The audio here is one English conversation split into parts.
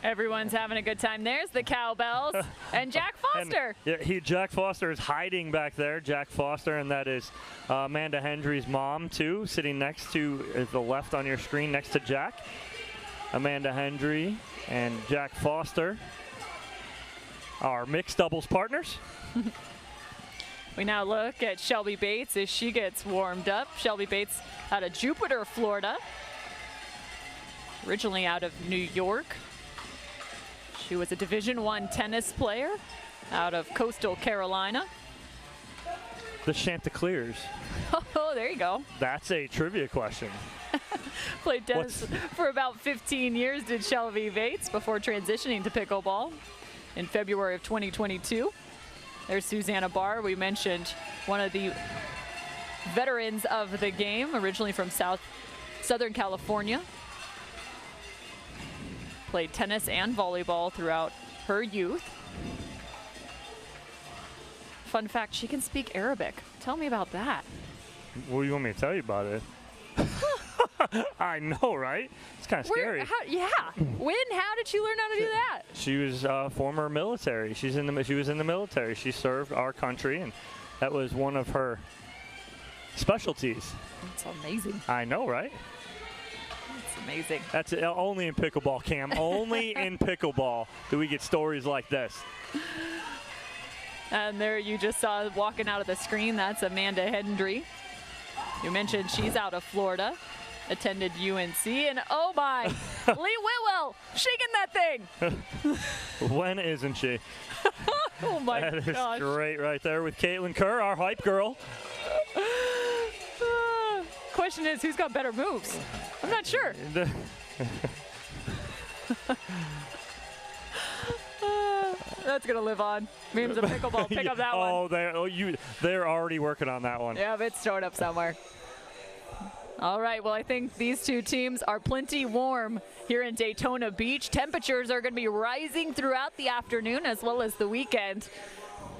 Everyone's having a good time. There's the cowbells and Jack Foster. Jack Foster is hiding back there. Jack Foster, and that is Amanda Hendry's mom too, sitting next to the left on your screen next to Jack. Amanda Hendry and Jack Foster are mixed doubles partners. We now look at Shelby Bates as she gets warmed up. Shelby Bates out of Jupiter, Florida. Originally out of New York. She was a Division I tennis player out of Coastal Carolina. The Chanticleers. Oh, there you go. That's a trivia question. Played tennis for about 15 years, did Shelby Bates, before transitioning to pickleball in February of 2022. There's Susannah Barr. We mentioned one of the veterans of the game, originally from Southern California. Played tennis and volleyball throughout her youth. Fun fact, she can speak Arabic. Tell me about that. What do you want me to tell you about it? I know, right? It's kind of scary. Yeah. When? How did she learn how to do that? She was former military. She was in the military. She served our country, and that was one of her specialties. That's amazing. I know, right? That's amazing. That's only in pickleball, Cam. Only in pickleball do we get stories like this. And there you just saw walking out of the screen, that's Amanda Hendry. You mentioned she's out of Florida, attended UNC, and oh my, Lee Whitwell shaking that thing. When isn't she? Oh my gosh. That is great right there with Caitlin Kerr, our hype girl. Question is, who's got better moves? I'm not sure. That's gonna live on. Memes of pickleball. Pick up that one. They're already working on that one. Yeah, it's stored up somewhere. All right, well, I think these two teams are plenty warm here in Daytona Beach. Temperatures are going to be rising throughout the afternoon as well as the weekend,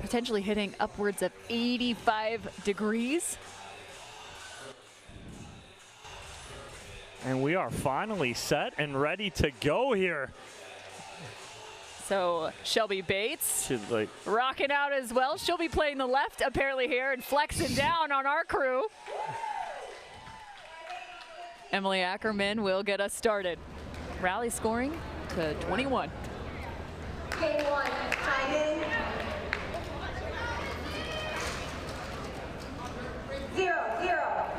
potentially hitting upwards of 85 degrees. And we are finally set and ready to go here. So Shelby Bates rocking out as well. She'll be playing the left apparently here and flexing down on our crew. Emily Ackerman will get us started. Rally scoring to 21. K1, time in. 0-0.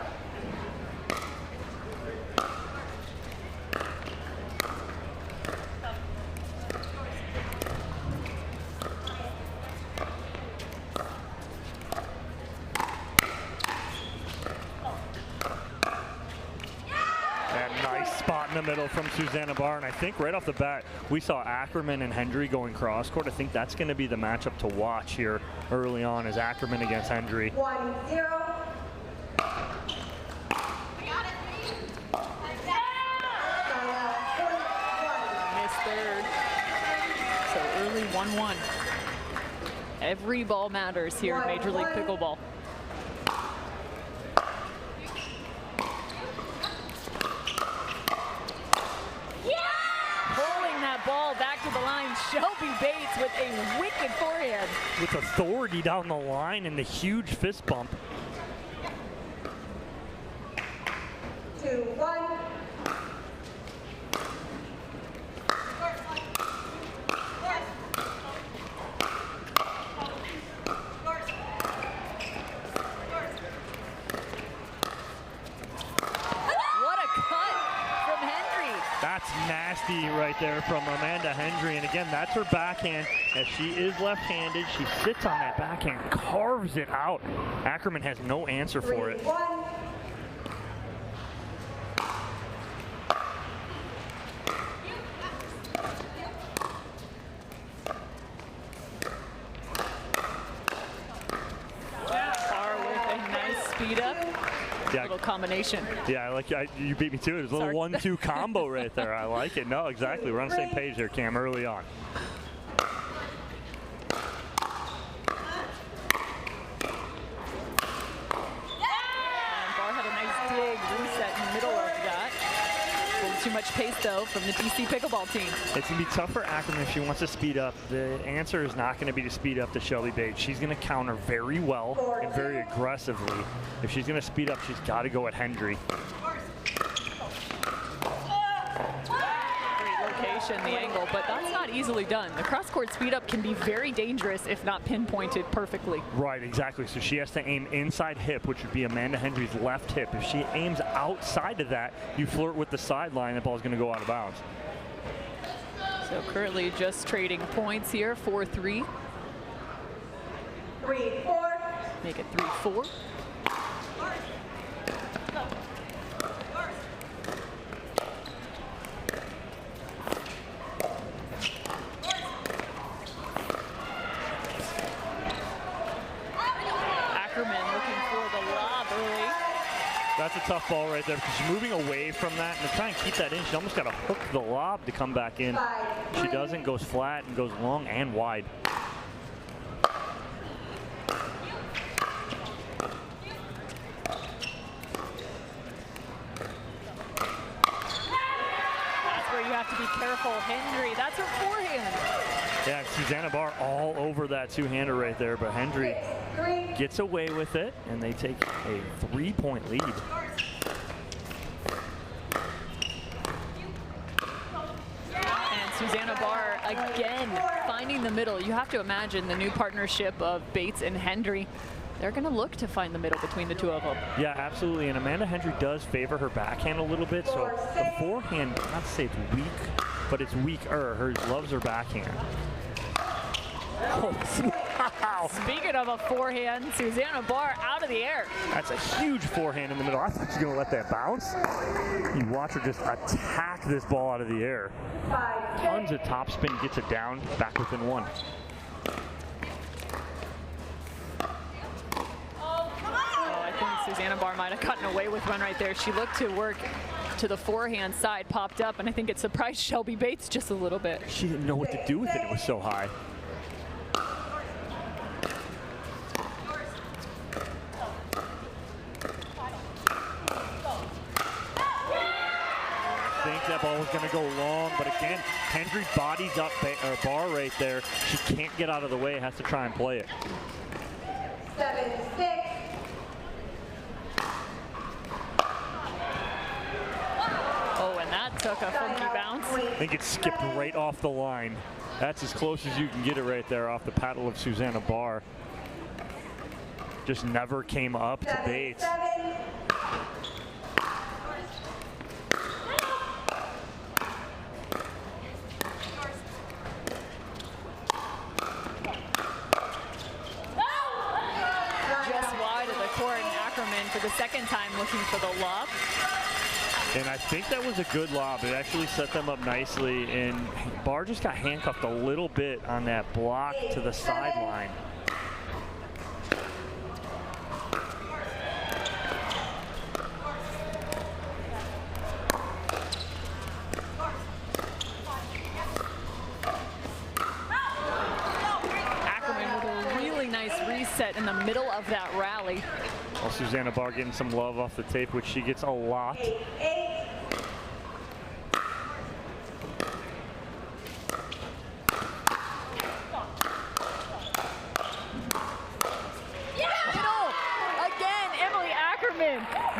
Spot in the middle from Susannah Barr, and I think right off the bat we saw Ackerman and Hendry going cross court. I think that's going to be the matchup to watch here early on, is Ackerman against Hendry. 1-0. Missed third. So early 1-1. Every ball matters here in Major League Pickleball. Ball back to the line. Shelby Bates with a wicked forehand. With authority down the line and the huge fist bump. 2-1. That's nasty right there from Amanda Hendry. And again, that's her backhand. As she is left-handed, she sits on that backhand, carves it out. Ackerman has no answer for it. 3-1. Barr with a nice speed up. Yeah. Little combination. Yeah, you beat me to it. It's a little 1-2 combo right there. I like it. No, exactly. We're on the same page here, Cam, early on. And Barr had a nice dig reset in the middle of that. too much pace, though, from the DC Pickleball Team. It's going to be tough for Ackerman if she wants to speed up. The answer is not going to be to speed up to Shelby Bates. She's going to counter very well and very aggressively. If she's going to speed up, she's got to go at Hendry. The angle, but that's not easily done. The cross-court speed up can be very dangerous if not pinpointed perfectly. Right, exactly. So she has to aim inside hip, which would be Amanda Hendry's left hip. If she aims outside of that, you flirt with the sideline, the ball's going to go out of bounds. So currently just trading points here, 4-3. 3-4. Make it 3-4. That's a tough ball right there because she's moving away from that, and to try and keep that in, she almost got to hook the lob to come back in. She doesn't, goes flat and goes long and wide. That's where you have to be careful. Hendry, that's her forehand. Yeah, Susannah Barr all over that two-hander right there, but Hendry gets away with it, and they take a 3-point lead. And Susannah Barr again finding the middle. You have to imagine the new partnership of Bates and Hendry. They're going to look to find the middle between the two of them. Yeah, absolutely. And Amanda Hendry does favor her backhand a little bit, so the forehand, not to say it's weak, but it's weaker. Her loves her backhand. Oh, wow. Speaking of a forehand, Susannah Barr out of the air. That's a huge forehand in the middle. I thought she was going to let that bounce. You watch her just attack this ball out of the air. Tons of topspin, gets it down, back within one. Oh, I think Susannah Barr might have gotten away with one right there. She looked to work to the forehand side, popped up, and I think it surprised Shelby Bates just a little bit. She didn't know what to do with it. It was so high. I think that ball was going to go long, but again, Hendry bodies up Barr right there. She can't get out of the way, has to try and play it. 7-6. Oh, and that took a funky bounce. I think it skipped right off the line. That's as close as you can get it right there off the paddle of Susannah Barr. Just never came up to Bates. 7-7. For the second time looking for the lob. And I think that was a good lob. It actually set them up nicely, and Barr just got handcuffed a little bit on that block to the sideline. Ackerman with a really nice reset in the middle of that rally. Well, Susannah Barr getting some love off the tape, which she gets a lot. 8-8.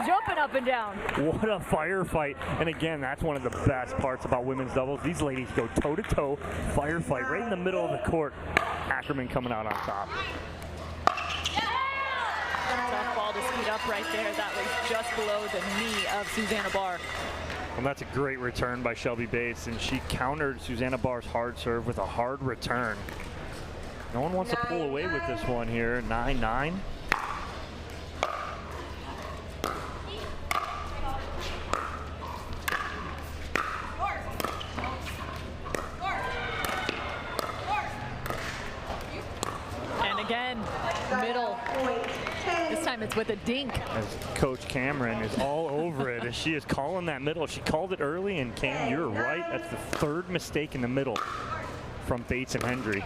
Jumping up and down. What a firefight. And again, that's one of the best parts about women's doubles. These ladies go toe-to-toe, firefight right in the middle of the court. Ackerman coming out on top. Tough ball to speed up right there. That was just below the knee of Susannah Barr. And that's a great return by Shelby Bates, and she countered Susannah Barr's hard serve with a hard return. No one wants to pull away with this one here. 9-9. Middle. This time it's with a dink. As Coach Cameron is all over it as she is calling that middle. She called it early, and Cam, you're right. That's the third mistake in the middle from Bates and Hendry.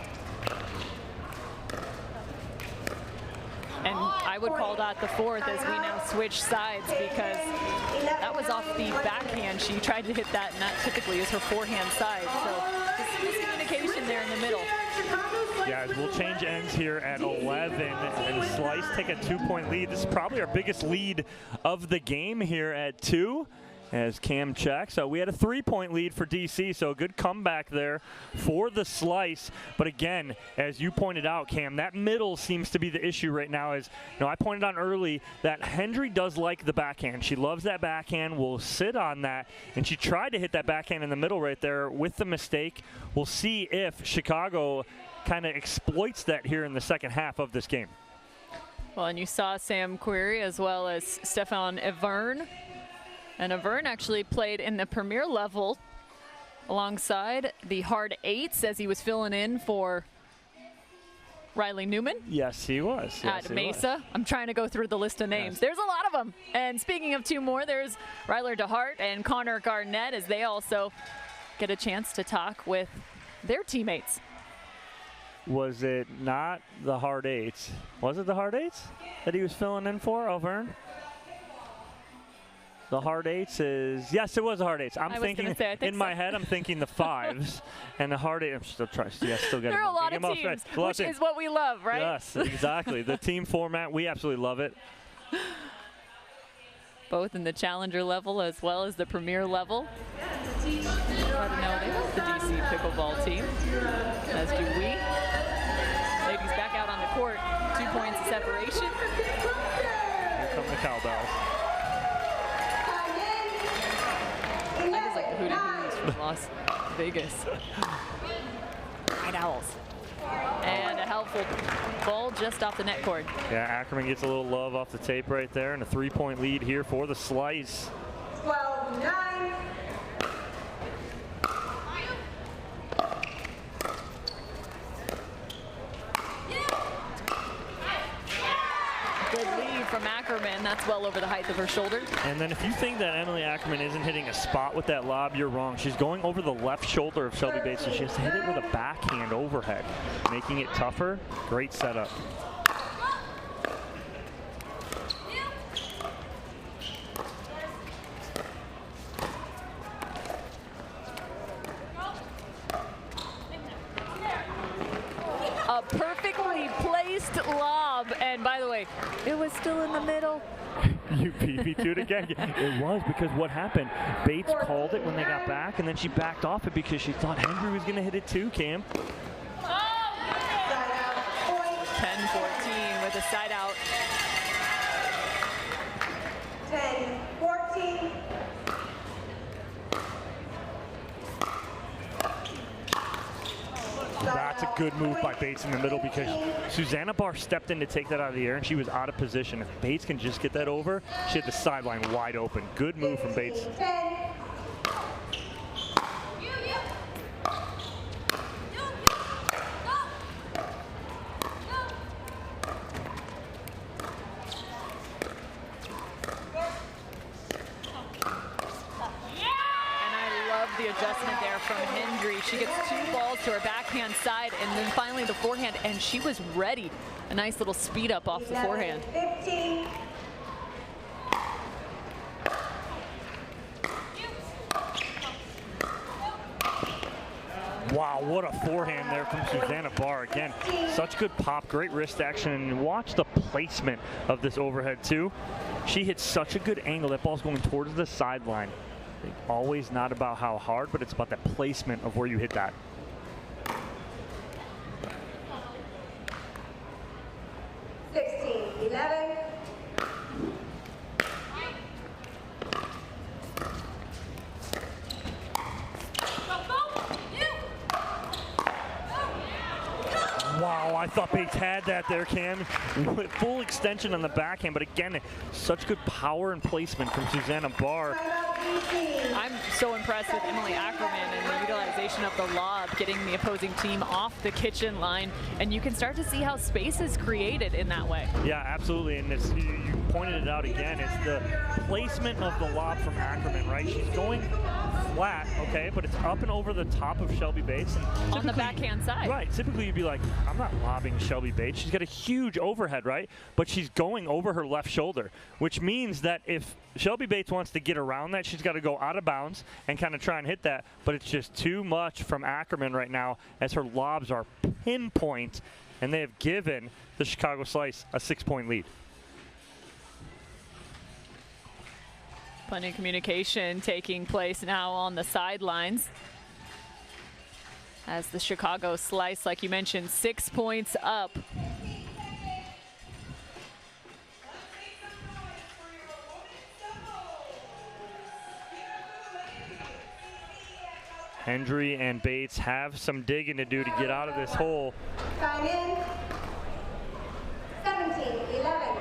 And I would call that the fourth as we now switch sides, because that was off the backhand. She tried to hit that, and that typically is her forehand side. So just miscommunication there in the middle. Yeah, we'll change ends here at 11, and Slice take a 2-point lead. This is probably our biggest lead of the game here at 2. As Cam checks. So we had a 3-point lead for DC, so a good comeback there for the Slice. But again, as you pointed out, Cam, that middle seems to be the issue right now. As you know, I pointed out early that Hendry does like the backhand. She loves that backhand, will sit on that, and she tried to hit that backhand in the middle right there with the mistake. We'll see if Chicago kind of exploits that here in the second half of this game. Well, and you saw Sam Querrey as well as Stefan Auvergne. And Evert actually played in the premier level alongside the hard eights as he was filling in for Riley Newman. Yes, he was. Yes, at Mesa. I'm trying to go through the list of names. Yes. There's a lot of them. And speaking of 2 more, there's Ryler DeHeart and Connor Garnett as they also get a chance to talk with their teammates. Was it not the hard eights? Was it the hard eights that he was filling in for, Auvergne? The hard eights is, yes, it was the hard eights. I'm thinking, in my head, I'm thinking the 5s. And the hard eights, I'm still trying, yeah, still getting There are a lot of teams, which is what we love, right? Yes, exactly. The team format, we absolutely love it. Both in the challenger level as well as the premier level. I don't know, they love the DC Pickleball Team, as do we. Ladies back out on the court, 2 points of separation. Here come the cowbells. I just like the Hootie Hoos from Las Vegas. Night Owls. And a helpful ball just off the net cord. Yeah, Ackerman gets a little love off the tape right there, and a 3-point lead here for the Slice. 12-9. Good lead from Ackerman. That's well over the height of her shoulder. And then if you think that Emily Ackerman isn't hitting a spot with that lob, you're wrong. She's going over the left shoulder of Shelby Bates, so she has to hit it with a backhand overhead, making it tougher. Great setup. A perfectly placed lob, and by the way, it was still in the middle. You PB2'd again. It was, because what happened, Bates called it when they got back, and then she backed off it because she thought Hendry was going to hit it too, Cam. 10-14 with a side out. 10-14. That's a good move by Bates in the middle, because Susannah Barr stepped in to take that out of the air, and she was out of position. If Bates can just get that over, she had the sideline wide open. Good move from Bates. 10. The adjustment there from Hendry. She gets 2 balls to her backhand side, and then finally the forehand, and she was ready. A nice little speed up off the forehand. 15. Wow, what a forehand there from Susannah Barr. Again, such good pop, great wrist action, and watch the placement of this overhead too. She hits such a good angle. That ball's going towards the sideline. Always not about how hard, but it's about the placement of where you hit that. Wow, I thought Bates had that there, Cam. Full extension on the backhand, but again, such good power and placement from Susannah Barr. I'm so impressed with Emily Ackerman and the utilization of the lob, getting the opposing team off the kitchen line, and you can start to see how space is created in that way. Yeah, absolutely, and it's, you pointed it out again. It's the placement of the lob from Ackerman, right? She's going flat, okay, but it's up and over the top of Shelby Bates. And on the backhand side. Right. Typically, you'd be like, I'm not lobbing Shelby Bates. She's got a huge overhead, right? But she's going over her left shoulder, which means that if Shelby Bates wants to get around that, she's got to go out of bounds and kind of try and hit that. But it's just too much from Ackerman right now as her lobs are pinpoint, and they have given the Chicago Slice a 6-point lead. Plenty of communication taking place now on the sidelines as the Chicago Slice, like you mentioned, 6 points up. Hendry and Bates have some digging to do to get out of this hole. Time in. 17-11.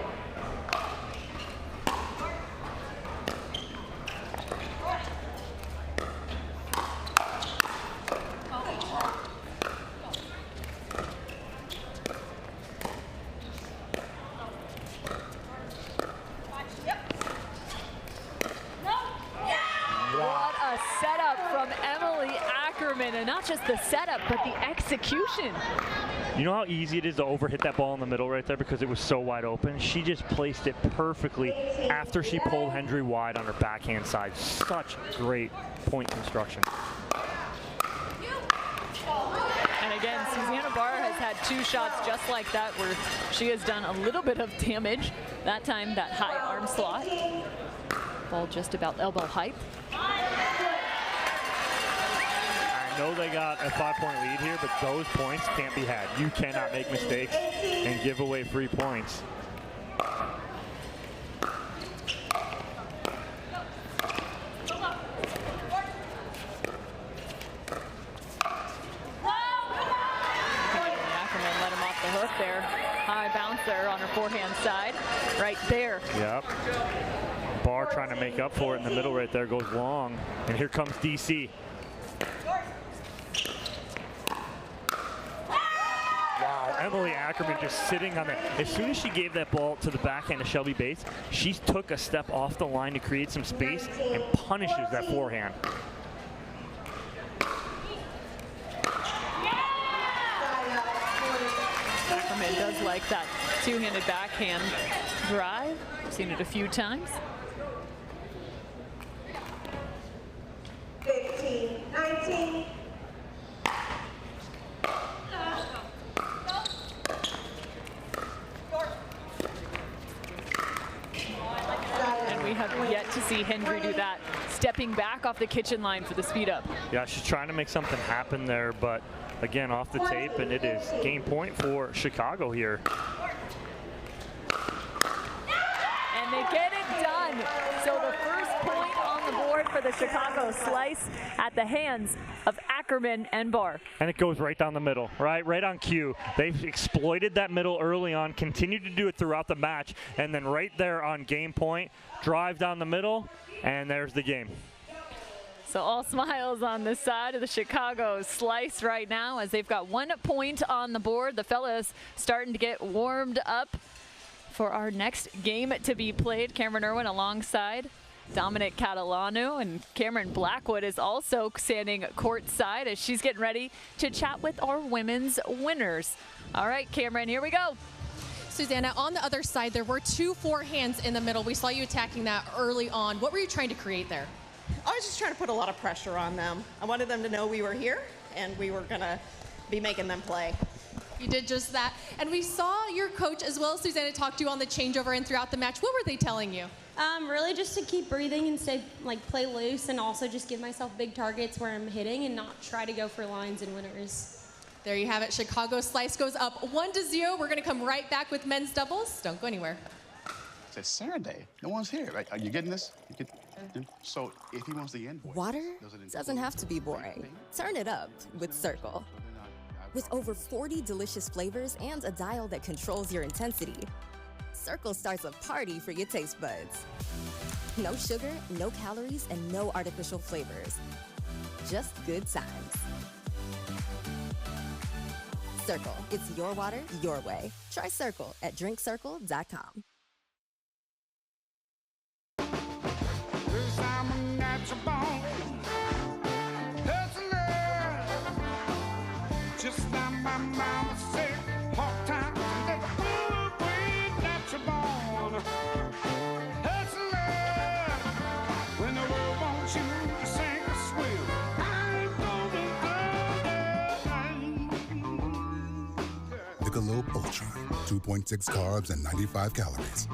And not just the setup, but the execution. You know how easy it is to overhit that ball in the middle right there because it was so wide open? She just placed it perfectly after she pulled Hendry wide on her backhand side. Such great point construction. And again, Susannah Barr has had 2 shots just like that where she has done a little bit of damage. That time, that high arm slot. Ball just about elbow height. I know they got a 5-point lead here, but those points can't be had. You cannot make mistakes and give away free points. Ackerman let him off the hook there. High bouncer on her forehand side, right there. Yep. Barr trying to make up for it in the middle right there, goes long. And here comes DC. Wow, Emily Ackerman just sitting on that. As soon as she gave that ball to the backhand of Shelby Bates, she took a step off the line to create some space and punishes that forehand. Ackerman does like that 2-handed backhand drive. I've seen it a few times. 15-19. And we have yet to see Hendry do that, stepping back off the kitchen line for the speed up. Yeah, she's trying to make something happen there, but again, off the tape, and it is game point for Chicago here. And they get it done. So the first point on the board for the Chicago Slice at the hands of Ackerman and Barr. And it goes right down the middle, right on cue. They've exploited that middle early on, continued to do it throughout the match, and then right there on game point, drive down the middle, and there's the game. So all smiles on the side of the Chicago Slice right now as they've got 1 point on the board. The fellas starting to get warmed up for our next game to be played. Cameron Irwin alongside Dominic Catalano, and Cameron Blackwood is also standing courtside as she's getting ready to chat with our women's winners. All right, Cameron, here we go. Susannah, on the other side, there were 2 forehands in the middle. We saw you attacking that early on. What were you trying to create there? I was just trying to put a lot of pressure on them. I wanted them to know we were here and we were going to be making them play. You did just that. And we saw your coach as well as Susannah talk to you on the changeover and throughout the match. What were they telling you? Really just to keep breathing and stay, play loose, and also just give myself big targets where I'm hitting and not try to go for lines and winners. There you have it. Chicago Slice goes up 1-0. We're going to come right back with men's doubles. Don't go anywhere. It's Saturday. No one's here. Right? Are you getting this? So if he wants the invoice, water doesn't have to be boring. Turn it up with Circle. With over 40 delicious flavors and a dial that controls your intensity, Circle starts a party for your taste buds. No sugar, no calories, and no artificial flavors. Just good times. Circle. It's your water, your way. Try Circle at drinkcircle.com. my mama said, hard times and that good way that you're born. Hustler, when the world wants you to sing a swill, I ain't gonna do that. Michelob Ultra, 2.6 carbs and 95 calories.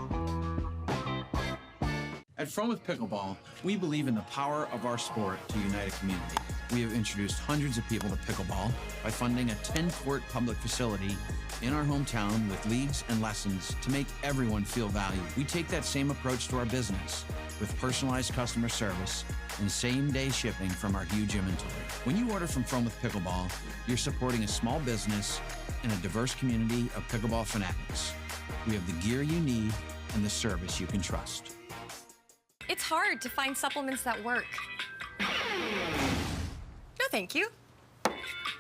At From With Pickleball, we believe in the power of our sport to unite a community. We have introduced hundreds of people to pickleball by funding a 10-court public facility in our hometown with leagues and lessons to make everyone feel valued. We take that same approach to our business with personalized customer service and same-day shipping from our huge inventory. When you order from With Pickleball, you're supporting a small business and a diverse community of pickleball fanatics. We have the gear you need and the service you can trust. It's hard to find supplements that work. No, thank you.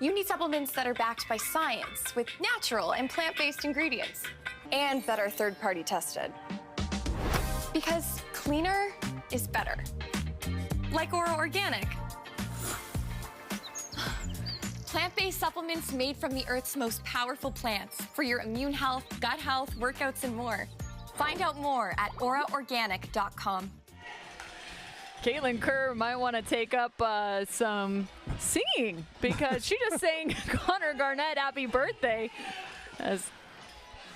You need supplements that are backed by science with natural and plant-based ingredients and that are third-party tested. Because cleaner is better. Like Ora Organic. Plant-based supplements made from the Earth's most powerful plants for your immune health, gut health, workouts, and more. Find out more at oraorganic.com. Caitlin Kerr might want to take up some singing because she just sang Connor Garnett happy birthday, as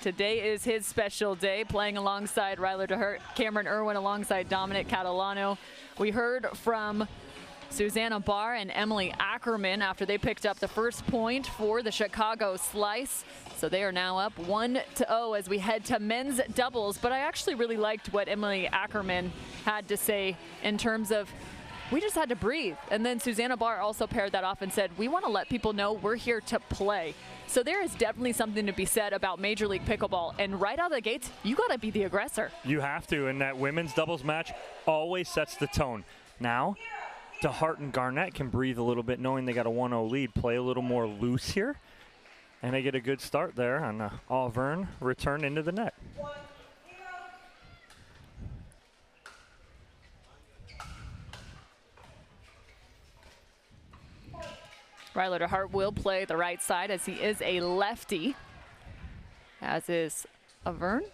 today is his special day, playing alongside Ryler DeHeart, Cameron Irwin alongside Dominic Catalano. We heard from Susannah Barr and Emily Ackerman after they picked up the first point for the Chicago Slice. So they are now up 1-0 as we head to men's doubles. But I actually really liked what Emily Ackerman had to say in terms of, we just had to breathe. And then Susannah Barr also paired that off and said, we want to let people know we're here to play. So there is definitely something to be said about Major League Pickleball. And right out of the gates, you got to be the aggressor. You have to, and that women's doubles match always sets the tone. Now, DeHeart and Garnett can breathe a little bit knowing they got a 1-0 lead, play a little more loose here. And they get a good start there on Auvergne return into the net. Ryler DeHeart will play the right side as he is a lefty, as is Auvergne.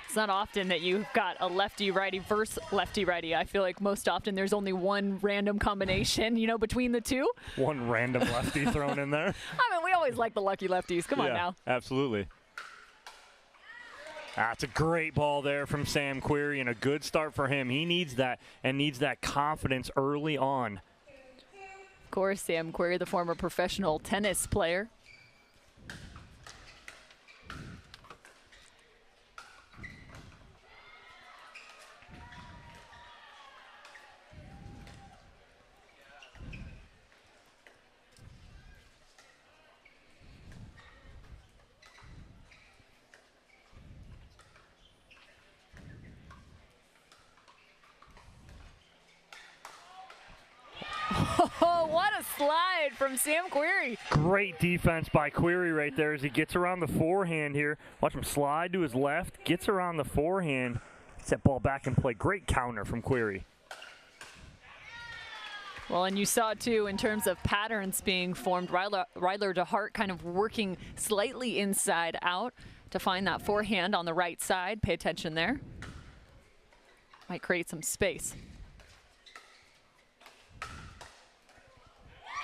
It's not often that you've got a lefty-righty versus lefty-righty. I feel like most often there's only one random combination, you know, between the two. One random lefty thrown in there. I mean, we always like the lucky lefties. Come on now. Absolutely. That's a great ball there from Sam Querrey, and a good start for him. He needs that, and needs that confidence early on. Of course, Sam Querrey, the former professional tennis player. Oh, what a slide from Sam Querrey. Great defense by Querrey right there as he gets around the forehand here. Watch him slide to his left, gets around the forehand, gets that ball back in play. Great counter from Querrey. Well, and you saw, too, in terms of patterns being formed, Ryler DeHeart kind of working slightly inside out to find that forehand on the right side. Pay attention there. Might create some space.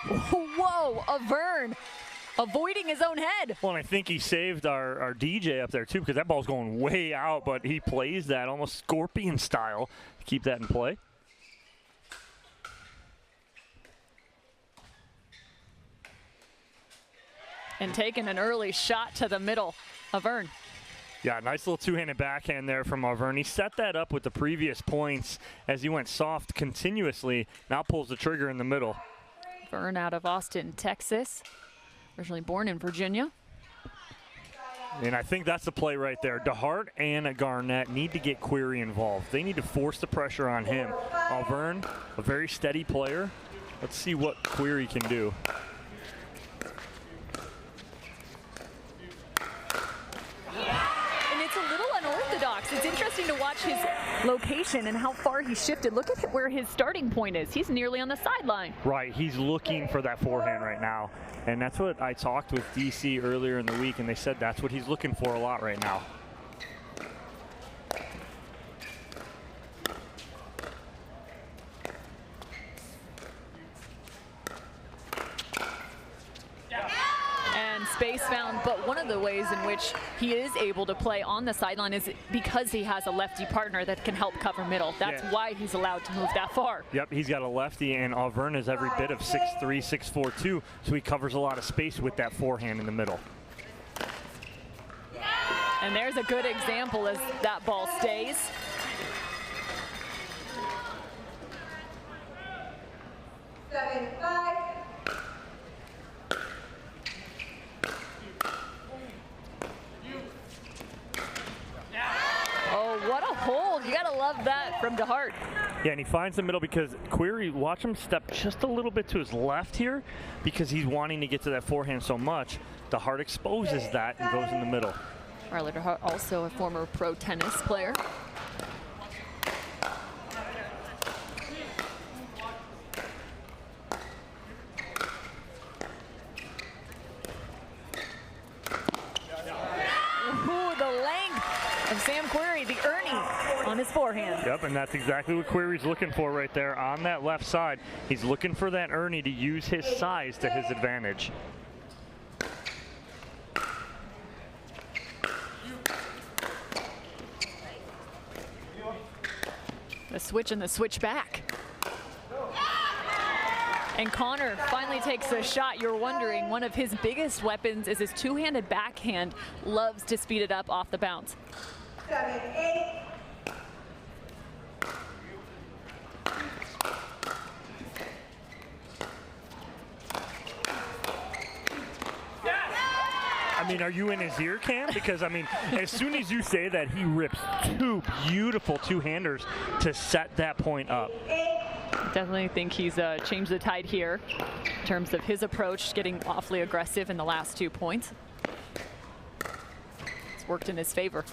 Whoa, Auvergne avoiding his own head. Well, and I think he saved our DJ up there, too, because that ball's going way out, but he plays that almost scorpion style to keep that in play. And taking an early shot to the middle, Auvergne. Yeah, nice little two-handed backhand there from Auvergne. He set that up with the previous points as he went soft continuously. Now pulls the trigger in the middle. Auvergne out of Austin, Texas. Originally born in Virginia. And I think that's the play right there. DeHeart and Garnett need to get Querrey involved. They need to force the pressure on him. Auvergne, a very steady player. Let's see what Querrey can do. unorthodox. It's interesting to watch his location and how far he shifted. Look at where his starting point is. He's nearly on the sideline. Right, he's looking for that forehand right now. And that's what I talked with DC earlier in the week, and they said that's what he's looking for a lot right now. Space found, but one of the ways in which he is able to play on the sideline is because he has a lefty partner that can help cover middle. That's why he's allowed to move that far. Yep, he's got a lefty, and Auvergne is every bit of 6'3", 6'4", too, so he covers a lot of space with that forehand in the middle. And there's a good example as that ball stays. Seven, 5. Oh, what a hold. You got to love that from DeHeart. Yeah, and he finds the middle because Querrey, watch him step just a little bit to his left here because he's wanting to get to that forehand so much. DeHeart exposes that and goes in the middle. Ryler DeHeart, also a former pro tennis player. Sam Querrey, the Ernie on his forehand. Yep, and that's exactly what Querrey's looking for right there on that left side. He's looking for that Ernie to use his size to his advantage. The switch and the switch back. And Connor finally takes a shot. You're wondering, one of his biggest weapons is his two-handed backhand. Loves to speed it up off the bounce. 7, 8. I mean, are you in his ear, Cam? Because, I mean, as soon as you say that, he rips two beautiful two-handers to set that point up. Definitely think he's changed the tide here in terms of his approach, getting awfully aggressive in the last 2 points. It's worked in his favor.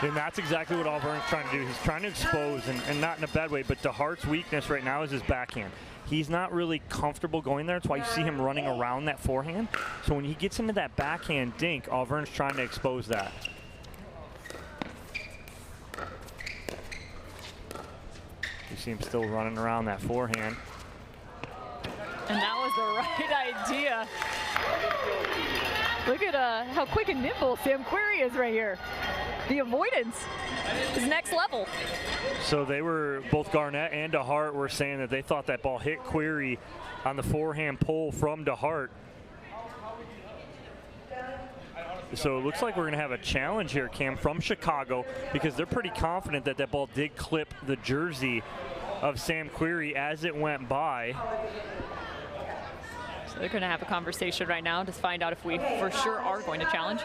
And that's exactly what Auvern's trying to do. He's trying to expose, and not in a bad way, but DeHeart's weakness right now is his backhand. He's not really comfortable going there. That's why you see him running around that forehand. So when he gets into that backhand dink, Auvern's trying to expose that. You see him still running around that forehand. And that was the right idea. Look at how quick and nimble Sam Querrey is right here. The avoidance is next level. So they were, both Garnett and DeHeart were saying that they thought that ball hit Querrey on the forehand pull from DeHeart. So it looks like we're going to have a challenge here, Cam, from Chicago, because they're pretty confident that that ball did clip the jersey of Sam Querrey as it went by. So they're going to have a conversation right now to find out if we for sure are going to challenge.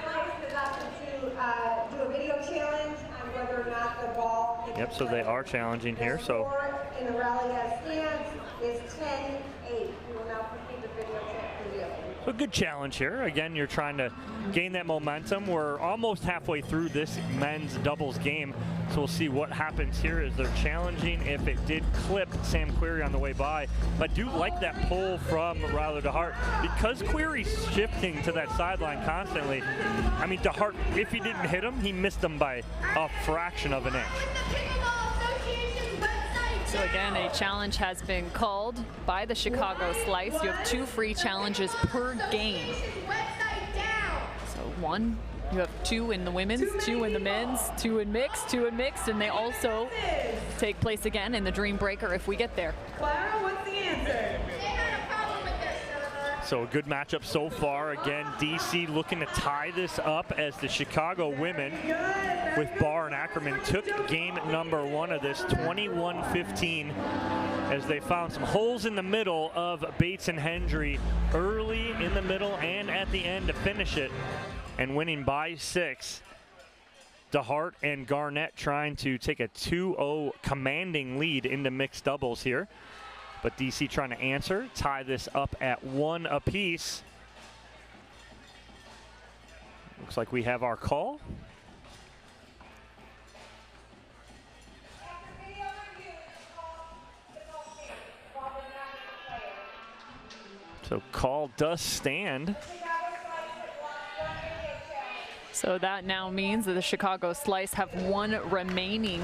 Do a video challenge on whether or not the ball. Yep, so they are challenging here. So in the rally as stands is 10-8. We will now proceed to video review. a good challenge here. Again, you're trying to gain that momentum. We're almost halfway through this men's doubles game, so we'll see what happens here as they're challenging if it did clip Sam Querrey on the way by. But I do like that pull from Ryler DeHeart because Querrey's shifting to that sideline constantly. I mean, DeHeart, if he didn't hit him, he missed him by a fraction of an inch. So again, a challenge has been called by the Chicago Slice. You have 2 free challenges per game. So 1, you have 2 in the women's, 2 in the men's, 2 in mixed, 2 in mixed, and they also take place again in the Dreambreaker if we get there. Clara, what's the answer? So a good matchup so far. Again, DC looking to tie this up as the Chicago women with Barr and Ackerman took game number 1 of this 21-15 as they found some holes in the middle of Bates and Hendry early in the middle and at the end to finish it and winning by 6. DeHeart and Garnett trying to take a 2-0 commanding lead into mixed doubles here. But DC trying to answer, tie this up at 1 apiece. Looks like we have our call. So call does stand. So that now means that the Chicago Slice have one remaining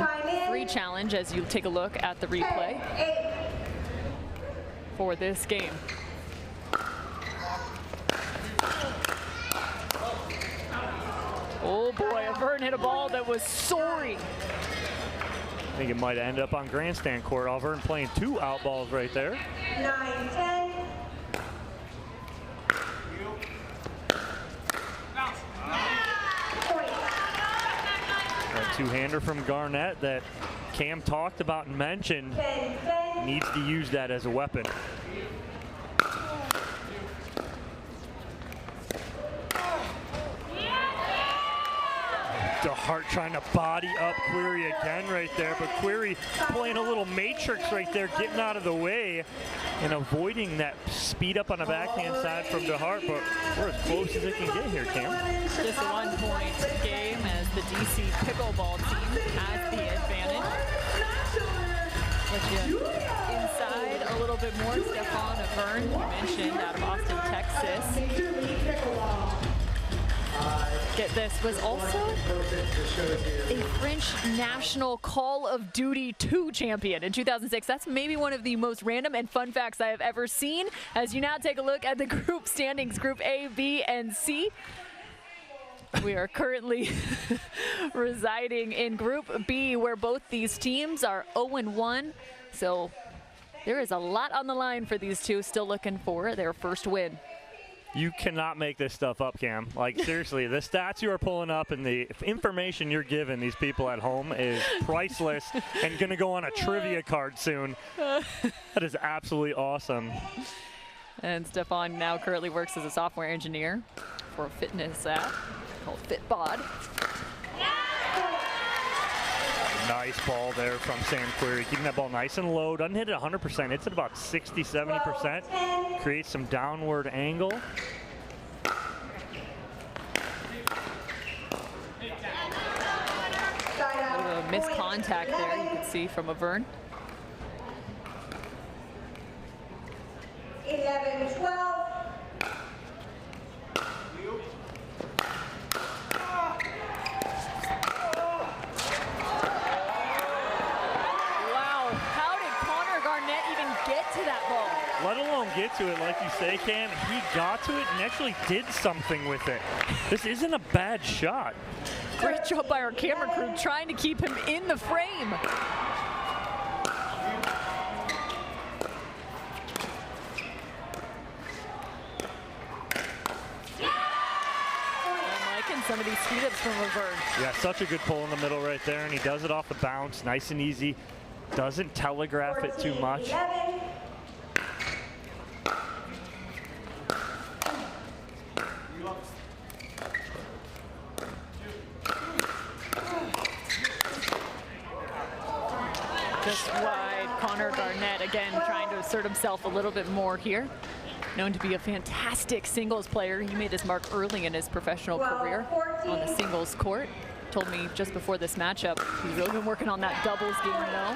free challenge as you take a look at the replay for this game. Oh boy, Auvergne hit a ball that was soaring. I think it might end up on grandstand court. Auvergne playing 2 out balls right there. 9-10. A two-hander from Garnett that Cam talked about and mentioned. Needs to use that as a weapon. DeHeart trying to body up Querrey again right there, but Querrey playing a little matrix right there, getting out of the way and avoiding that speed up on the backhand side from DeHeart, but we're as close as it can get here, Cam. Just a 1-point game as the DC Pickleball Team has the advantage. Get you inside a little bit more. Stefan Auvergne, you mentioned, out of Austin, Texas. Get this, was also a French National Call of Duty 2 champion in 2006. That's maybe one of the most random and fun facts I have ever seen. As you now take a look at the group standings, Group A, B, and C. We are currently residing in Group B, where both these teams are 0-1. So there is a lot on the line for these two, still looking for their first win. You cannot make this stuff up, Cam. Like, seriously, the stats you are pulling up and the information you're giving these people at home is priceless and going to go on a trivia card soon. That is absolutely awesome. And Stefan now currently works as a software engineer for a fitness app called FitBod. Nice ball there from Sam Querrey, keeping that ball nice and low. Doesn't hit it 100%. It's at about 60, 70%. Creates some downward angle. A missed contact there, you can see from Auvergne. 11-12. Let alone get to it, like you say, Cam. He got to it and actually did something with it. This isn't a bad shot. Great job by our camera crew trying to keep him in the frame. I'm liking some of these speed ups from Auvergne. Yeah, such a good pull in the middle right there, and he does it off the bounce, nice and easy. Doesn't telegraph it too much. Just wide, Connor Garnett again trying to assert himself a little bit more here. Known to be a fantastic singles player. He made his mark early in his professional career on the singles court. Told me just before this matchup, he's really been working on that doubles game though.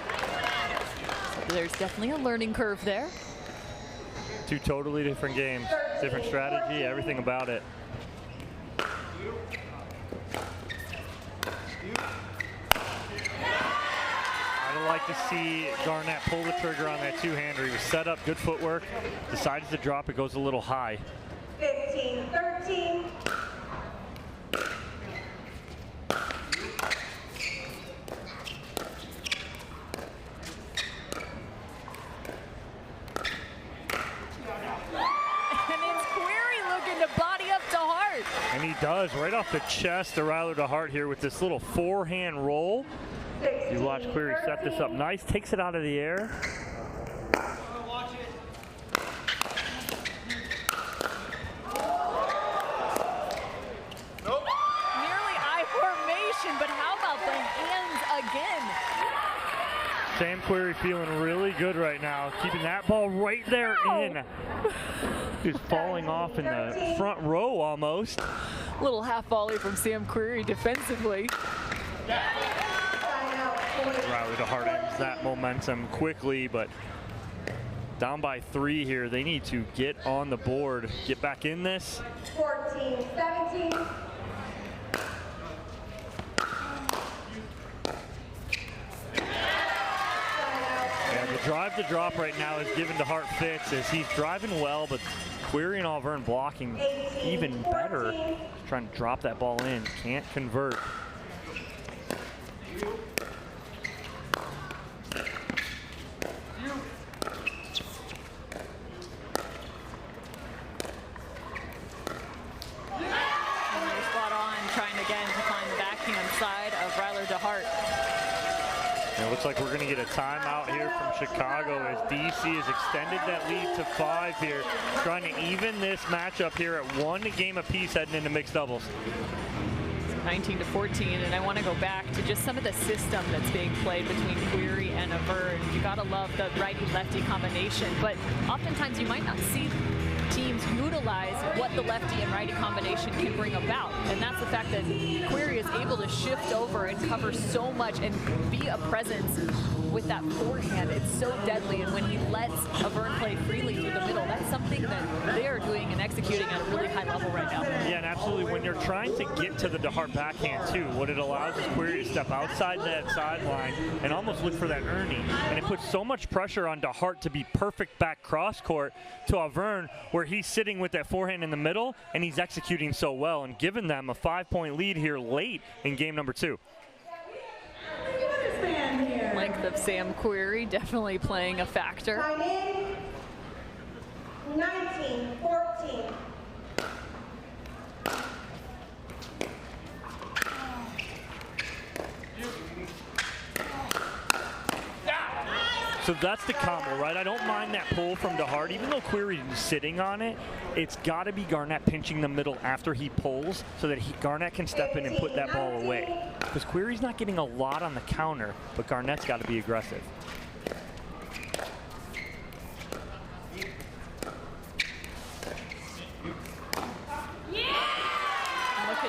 So there's definitely a learning curve there. 2 totally different games, different strategy, everything about it. I'd like to see Garnett pull the trigger on that two-hander. He was set up, good footwork, decides to drop it, goes a little high. 15-13. And he does, right off the chest to Ryler DeHeart here with this little forehand roll. You watch Querrey set this up nice, takes it out of the air. Nearly I formation, but how about the hands again? Sam Querrey feeling really good right now, keeping that ball right there in. He's falling off in the front row almost. Little half volley from Sam Querrey defensively. Ryler DeHeart ends that momentum quickly, but down by 3 here. They need to get on the board, get back in this. 14-17. The drive to drop right now is given to DeHeart fits as he's driving well, but Querrey and Auvergne blocking even better. He's trying to drop that ball in, can't convert. Spot on, trying again to find the backhand side of Ryler DeHeart. It looks like we're going to get a timeout here from Chicago as DC has extended that lead to 5 here, trying to even this matchup here at 1 game apiece heading into mixed doubles. 19-14, and I want to go back to just some of the system that's being played between Querrey and Evert. You gotta love the righty-lefty combination, but oftentimes you might not see teams utilize what the lefty and righty combination can bring about, and that's the fact that Querrey is able to shift over and cover so much and be a presence with that forehand. It's so deadly, and when he lets Auvergne play freely through the middle, that's something that they are doing and executing at a really high level right now. Yeah, and absolutely, when you're trying to get to the DeHeart backhand too, what it allows is Querrey to step outside that sideline and almost look for that Ernie, and it puts so much pressure on DeHeart to be perfect back cross court to Auvergne, where he's sitting with that forehand in the middle, and he's executing so well and giving them a 5-point lead here late in game number 2. Length of Sam Querrey definitely playing a factor. 19-14. So that's the combo, right? I don't mind that pull from DeHeart. Even though Querrey is sitting on it, it's got to be Garnett pinching the middle after he pulls so that Garnett can step in and put that ball away. Because Querrey's not getting a lot on the counter, but Garnett's got to be aggressive. Looking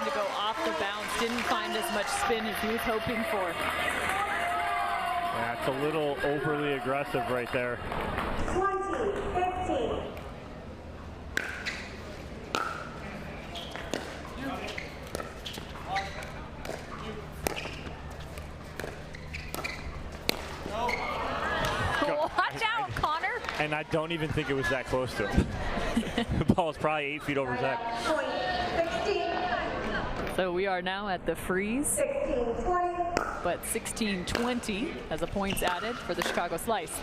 to go off the bounce, didn't find as much spin as he was hoping for. That's a little overly aggressive right there. 20-15. Watch out, Connor. And I don't even think it was that close to him. The ball was probably 8 feet over his head. So we are now at the freeze. 16-20. But 16-20 as a points added for the Chicago slice. So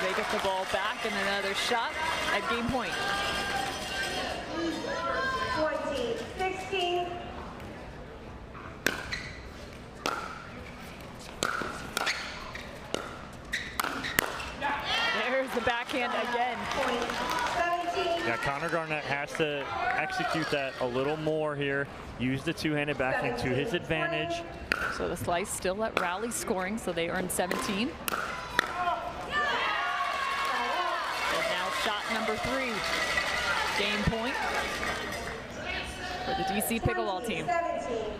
they get the ball back and another shot at game point. 20-16. There's the backhand again. Yeah, Connor Garnett has to execute that a little more here. Use the two-handed backhand to his advantage. So the slice still at rally scoring, so they earn 17. And now shot number 3. Game point for the DC Pickleball Team. 17.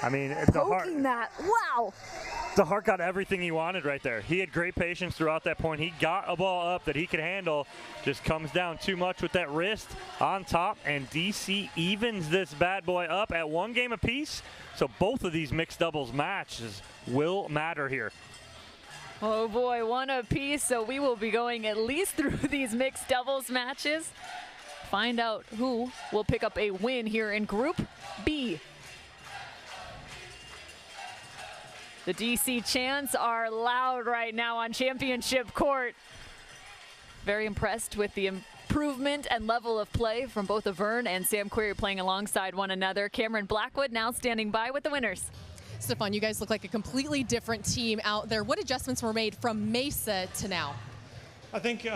I mean, DeHeart got everything he wanted right there. He had great patience throughout that point. He got a ball up that he could handle. Just comes down too much with that wrist on top, and DC evens this bad boy up at 1 game apiece. So both of these mixed doubles matches will matter here. Oh boy, 1 apiece, so we will be going at least through these mixed doubles matches. find out who will pick up a win here in Group B. The DC chants are loud right now on championship court. Very impressed with the improvement and level of play from both Auvergne and Sam Querrey playing alongside one another. Cameron Blackwood now standing by with the winners. Stefan, you guys look like a completely different team out there. What adjustments were made from Mesa to now? I think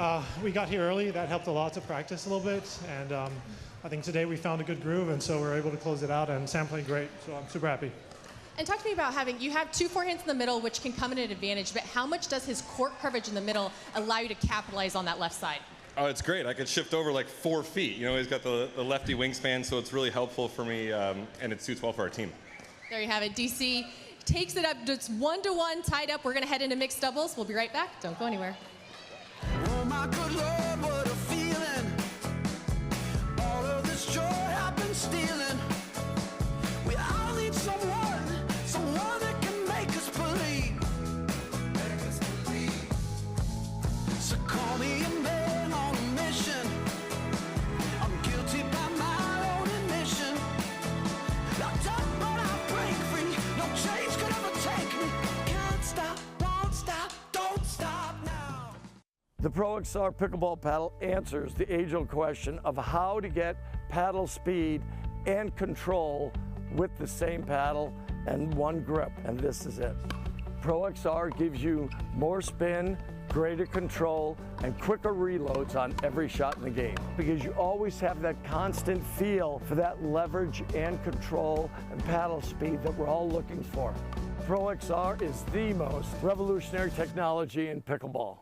we got here early. That helped a lot to practice a little bit. And I think today we found a good groove, and so we were able to close it out. And Sam played great, so I'm super happy. And talk to me about you have 2 forehands in the middle, which can come in an advantage, but how much does his court coverage in the middle allow you to capitalize on that left side? Oh, it's great. I could shift over like 4 feet. You know, he's got the lefty wingspan, so it's really helpful for me, and it suits well for our team. There you have it. DC takes it up. It's 1-1 tied up. We're going to head into mixed doubles. We'll be right back. Don't go anywhere. Oh my good Lord, what a feeling. All of this joy I've been stealing. We all need someone that can make us believe. So call me a man on a mission. I'm guilty by my own admission. Locked up but I break free. No change could ever take me. Can't stop, won't stop, don't stop now. The Pro XR pickleball paddle answers the age-old question of how to get paddle speed and control with the same paddle and one grip, and this is it. Pro XR gives you more spin, greater control, and quicker reloads on every shot in the game, because you always have that constant feel for that leverage and control and paddle speed that we're all looking for. Pro XR is the most revolutionary technology in pickleball.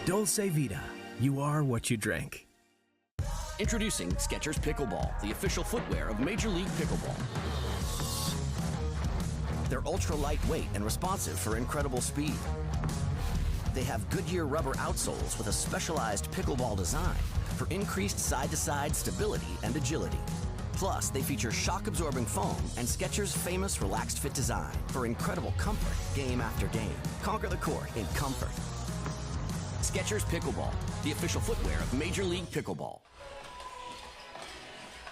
Dulce Vida, you are what you drink. Introducing Skechers Pickleball, the official footwear of Major League Pickleball. They're ultra lightweight and responsive for incredible speed. They have Goodyear rubber outsoles with a specialized pickleball design for increased side-to-side stability and agility. Plus, they feature shock-absorbing foam and Skechers' famous relaxed fit design for incredible comfort game after game. Conquer the court in comfort. Skechers Pickleball, the official footwear of Major League Pickleball.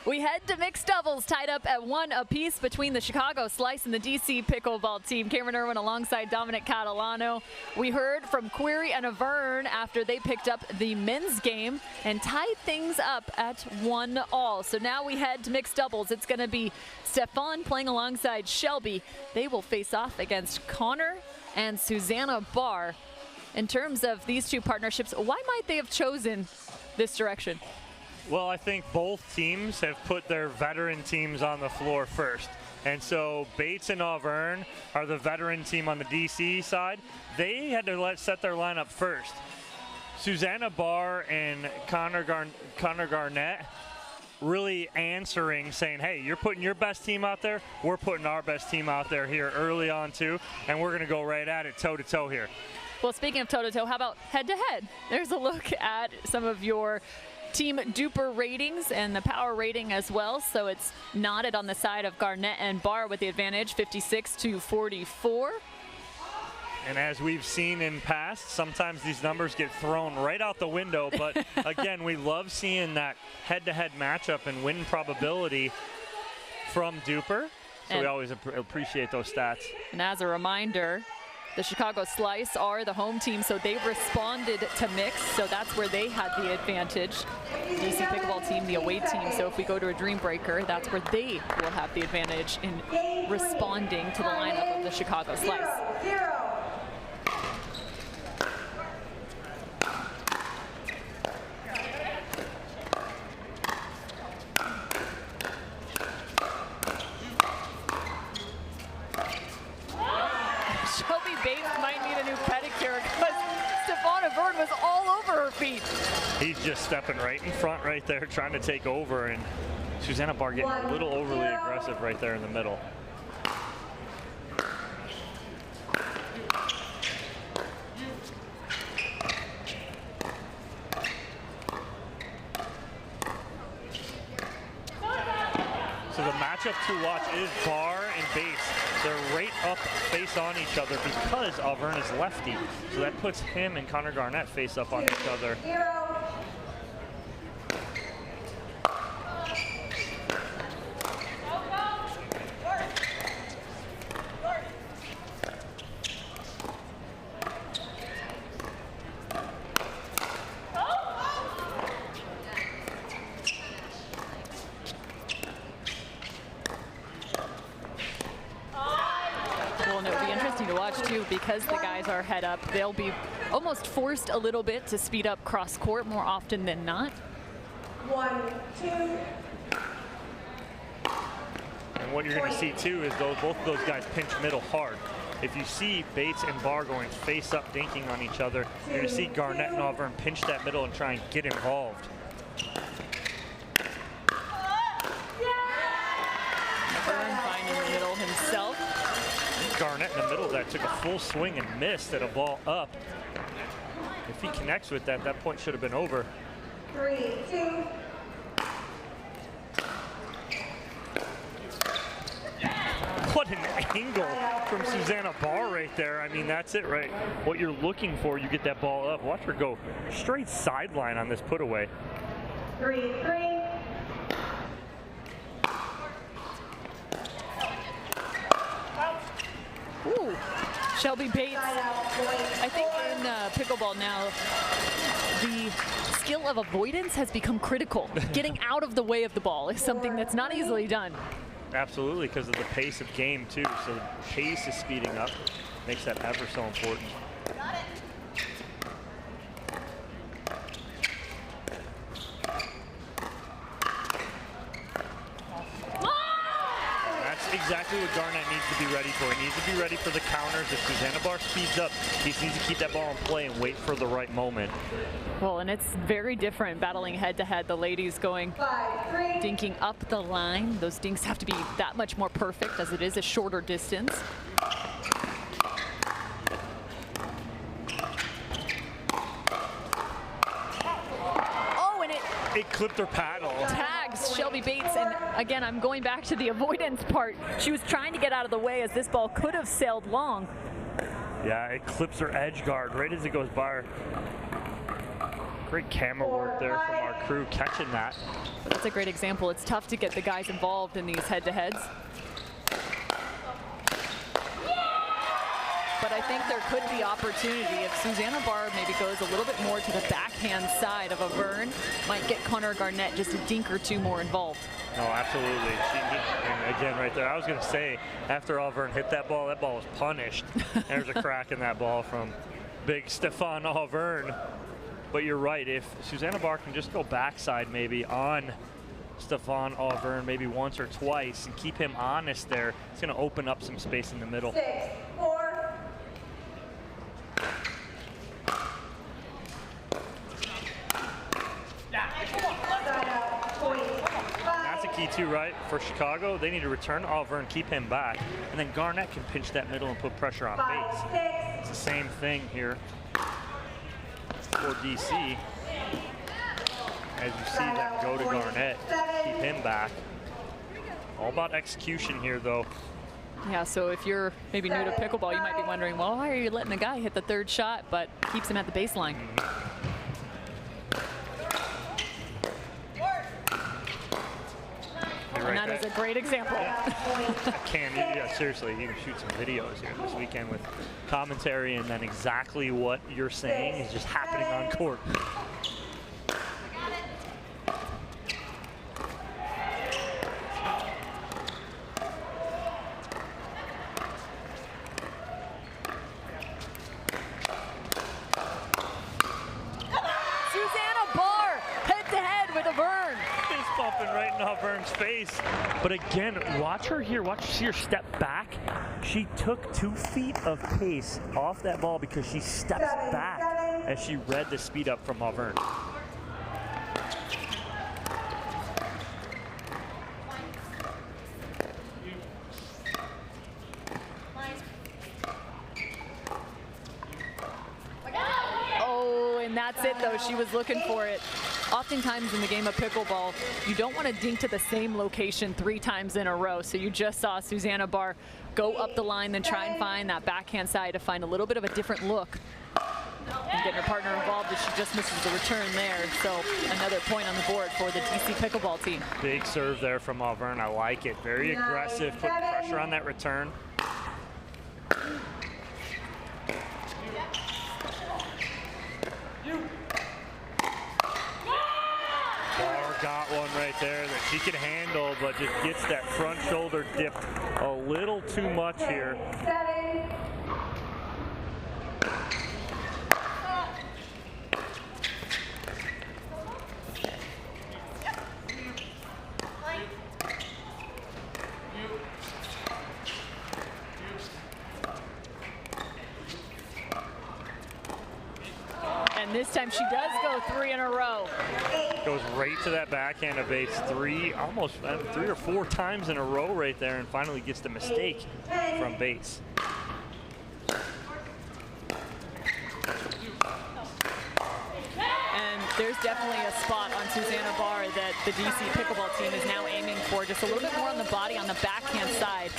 We head to mixed doubles, tied up at 1 apiece between the Chicago Slice and the DC Pickleball Team. Cameron Irwin alongside Dominic Catalano. We heard from Querrey and Auvergne after they picked up the men's game and tied things up at 1-1. So now we head to mixed doubles. It's going to be Stefan playing alongside Shelby. They will face off against Connor and Susannah Barr. In terms of these two partnerships, why might they have chosen this direction? Well, I think both teams have put their veteran teams on the floor first. And so Bates and Auvergne are the veteran team on the DC side. They had to set their lineup first. Susannah Barr and Connor Garnett really answering, saying, hey, you're putting your best team out there, we're putting our best team out there here early on too, and we're going to go right at it toe-to-toe here. Well, speaking of toe-to-toe, how about head-to-head? There's a look at some of your team duper ratings and the power rating as well. So it's knotted on the side of Garnett and Barr with the advantage, 56-44. And as we've seen in past, sometimes these numbers get thrown right out the window. But again, we love seeing that head-to-head matchup and win probability from duper. So we always appreciate those stats. And as a reminder, the Chicago Slice are the home team, so they responded to mix, so that's where they had the advantage. DC Pickleball Team, the away team, so if we go to a Dreambreaker, that's where they will have the advantage in responding to the lineup of the Chicago Slice. Shelby Bates might need a new pedicure because Stefan Auvergne was all over her feet. He's just stepping right in front right there, trying to take over, and Susannah Barr getting a little overly aggressive right there in the middle. So the matchup to watch is Barr and Bates. They're right up face on each other because Auvergne is lefty. So that puts him and Connor Garnett face up on each other. Because the guys are head up, they'll be almost forced a little bit to speed up cross court more often than not. 1, 2. And what you're going to see too is both of those guys pinch middle hard. If you see Bates and Barr going face up, dinking on each other, you're going to see Garnett and Auvergne pinch that middle and try and get involved. Auvergne finding the middle himself. Garnett in the middle of that took a full swing and missed at a ball up. If he connects with that, that point should have been over. 3, 2. What an angle from Susannah Barr right there. I mean, that's it, right? What you're looking for, you get that ball up. Watch her go straight sideline on this put away. 3, 3. Ooh, Shelby Bates. I think in pickleball now, the skill of avoidance has become critical. Getting out of the way of the ball is something that's not easily done. Absolutely, because of the pace of game too. So the pace is speeding up, makes that ever so important. Exactly what Garnett needs to be ready for. He needs to be ready for the counters. If Susannah Barr speeds up, he just needs to keep that ball in play and wait for the right moment. Well, and it's very different battling head-to-head. The ladies going dinking up the line. Those dinks have to be that much more perfect as it is a shorter distance. Oh, and it clipped her paddle. Tags Shelby Bates, and again, I'm going back to the avoidance part. She was trying to get out of the way as this ball could have sailed long. Yeah, it clips her edge guard right as it goes by her. Great camera work there from our crew catching that. That's a great example. It's tough to get the guys involved in these head-to-heads. But I think there could be opportunity if Susannah Barr maybe goes a little bit more to the backhand side of Auvergne, might get Connor Garnett just a dink or two more involved. No, absolutely. And again, right there, I was going to say, after Auvergne hit that ball was punished. There's a crack in that ball from big Stefan Auvergne. But you're right, if Susannah Barr can just go backside maybe on Stefan Auvergne maybe once or twice and keep him honest there, it's going to open up some space in the middle. 6, 4. That's a key too, right? For Chicago, they need to return Auvergne, keep him back, and then Garnett can pinch that middle and put pressure on Bates. It's the same thing here for DC. As you see them go to Garnett, keep him back. All about execution here, though. Yeah, so if you're maybe new to pickleball, you might be wondering, well, why are you letting a guy hit the third shot, but keeps him at the baseline? And that is a great example. Yeah, seriously, you can shoot some videos here this weekend with commentary, and then exactly what you're saying is just happening on court. Auvern's face. But again, watch her here. Watch her see her step back. She took 2 feet of pace off that ball because she steps back as she read the speed up from Auvergne. And that's it, though. She was looking for it. Oftentimes in the game of pickleball, you don't want to dink to the same location 3 times in a row. So you just saw Susannah Barr go up the line, then try and find that backhand side to find a little bit of a different look. And getting her partner involved as she just misses the return there. So another point on the board for the DC Pickleball team. Big serve there from Auvergne. I like it. Very aggressive, putting pressure on that return. Barr got one right there that she could handle, but just gets that front shoulder dipped a little too much here. And this time she does go 3 in a row. Goes right to that backhand of Bates almost 3 or 4 times in a row right there, and finally gets the mistake from Bates. And there's definitely a spot on Susannah Barr that the DC Pickleball team is now aiming for, just a little bit more on the body on the backhand side.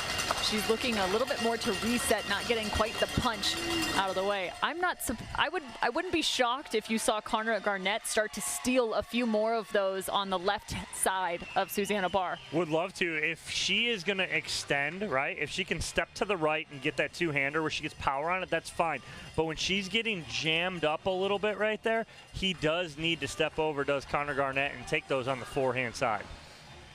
She's looking a little bit more to reset, not getting quite the punch out of the way. I wouldn't be shocked if you saw Garnett start to steal a few more of those on the left side of Susannah Barr. Would love to. If she is going to extend, right, if she can step to the right and get that two-hander where she gets power on it, that's fine. But when she's getting jammed up a little bit right there, he does need to step over, does Garnett, and take those on the forehand side.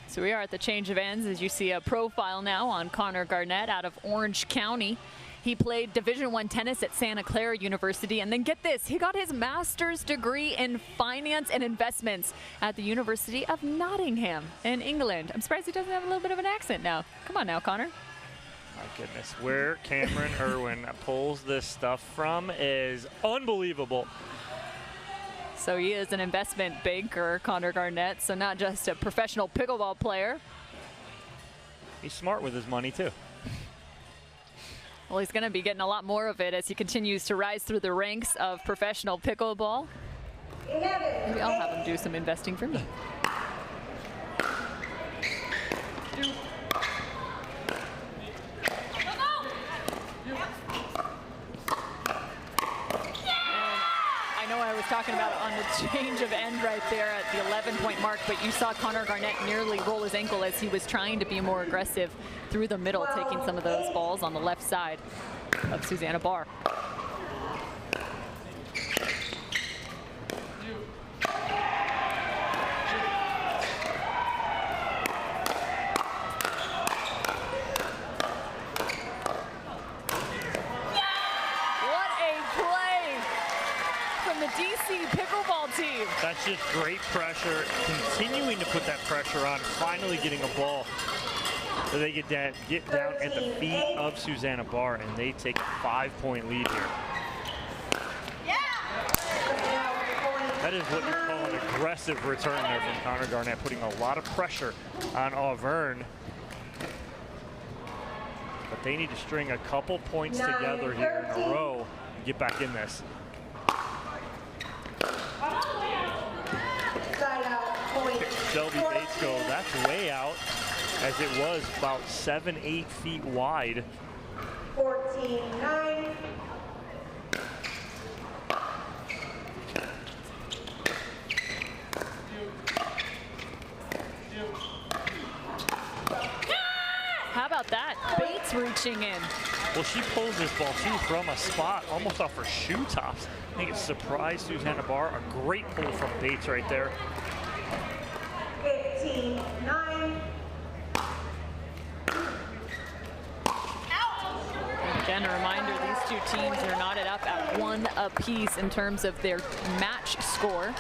So we are at the change of ends as you see a profile now on Garnett out of Orange County. He played Division I tennis at Santa Clara University, and then get this, he got his master's degree in finance and investments at the University of Nottingham in England. I'm surprised he doesn't have a little bit of an accent now. Come on now, Connor. My goodness, where Cameron Irwin pulls this stuff from is unbelievable. So he is an investment banker, Garnett, so not just a professional pickleball player. He's smart with his money, too. Well, he's going to be getting a lot more of it as he continues to rise through the ranks of professional pickleball. Maybe I'll have him do some investing for me. I was talking about it on the change of end right there at the 11-point mark, but you saw Garnett nearly roll his ankle as he was trying to be more aggressive through the middle, taking some of those balls on the left side of Susannah Barr. Pickleball team. That's just great pressure, continuing to put that pressure on, finally getting a ball so they get down at the feet of Susannah Barr, and they take a 5-point lead here. That is what you call an aggressive return there from Garnett, putting a lot of pressure on Auvergne. But they need to string a couple points together here in a row and get back in this. Shelby Bates go, that's way out, as it was about 7-8 feet wide. 14-9. How about that? Bates reaching in. Well, she pulls this ball too from a spot almost off her shoe tops. I think it surprised Susannah Barr. A great pull from Bates right there. 15-9. Again, a reminder, these two teams are knotted up at 1 apiece in terms of their match score.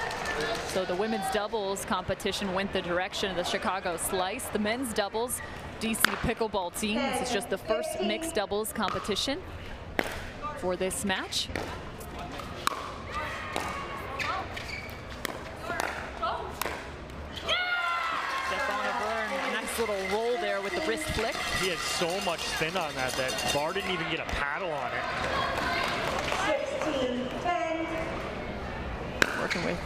So the women's doubles competition went the direction of the Chicago Slice. The men's doubles, DC Pickleball team. This is just the first mixed doubles competition for this match. Little roll there with the wrist flick. He had so much spin on that Barr didn't even get a paddle on it. 16-10. working with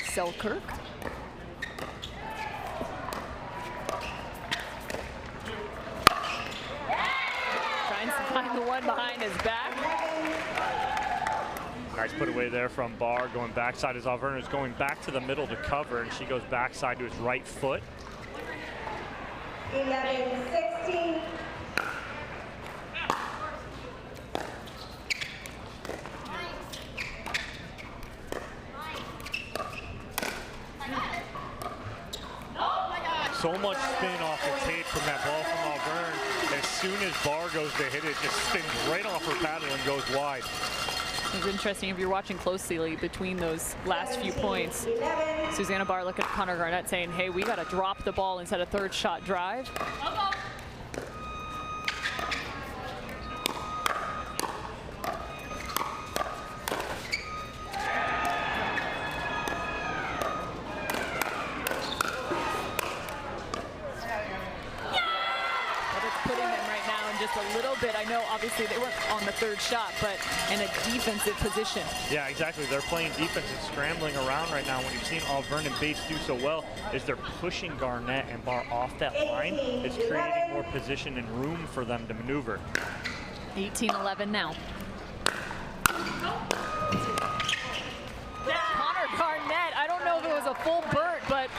Selkirk. Trying to find the one behind his back. Nice put away there from Barr, going backside as Auvergne is going back to the middle to cover, and she goes backside to his right foot. 11-16. So much spin off the tape from that ball from Auvergne. As soon as Barr goes to hit it, just spins right off her paddle and goes wide. It's interesting if you're watching closely between those last few points. Susannah Barr looking at Connor Garnett saying, hey, we got to drop the ball instead of third shot drive. A little bit. I know obviously they weren't on the third shot, but in a defensive position. Yeah, exactly. They're playing defense and scrambling around right now. When you've seen Auvergne and Bates do so well, is they're pushing Garnett and Barr off that line. It's creating more position and room for them to maneuver. 18-11 now. Connor Garnett, I don't know if it was a full burnt, but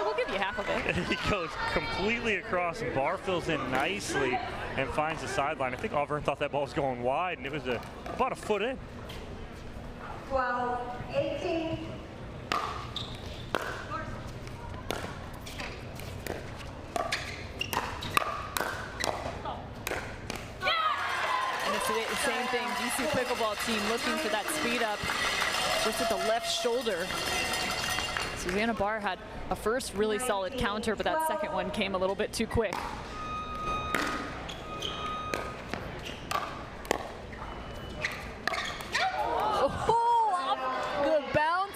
we'll give you half of it. He goes completely across, and Barr fills in nicely and finds the sideline. I think Auvergne thought that ball was going wide, and it was about a foot in. 12-18. And it's the same thing. DC Pickleball Team looking for that speed up just at the left shoulder. Susannah Barr had a first really solid counter, but that second one came a little bit too quick.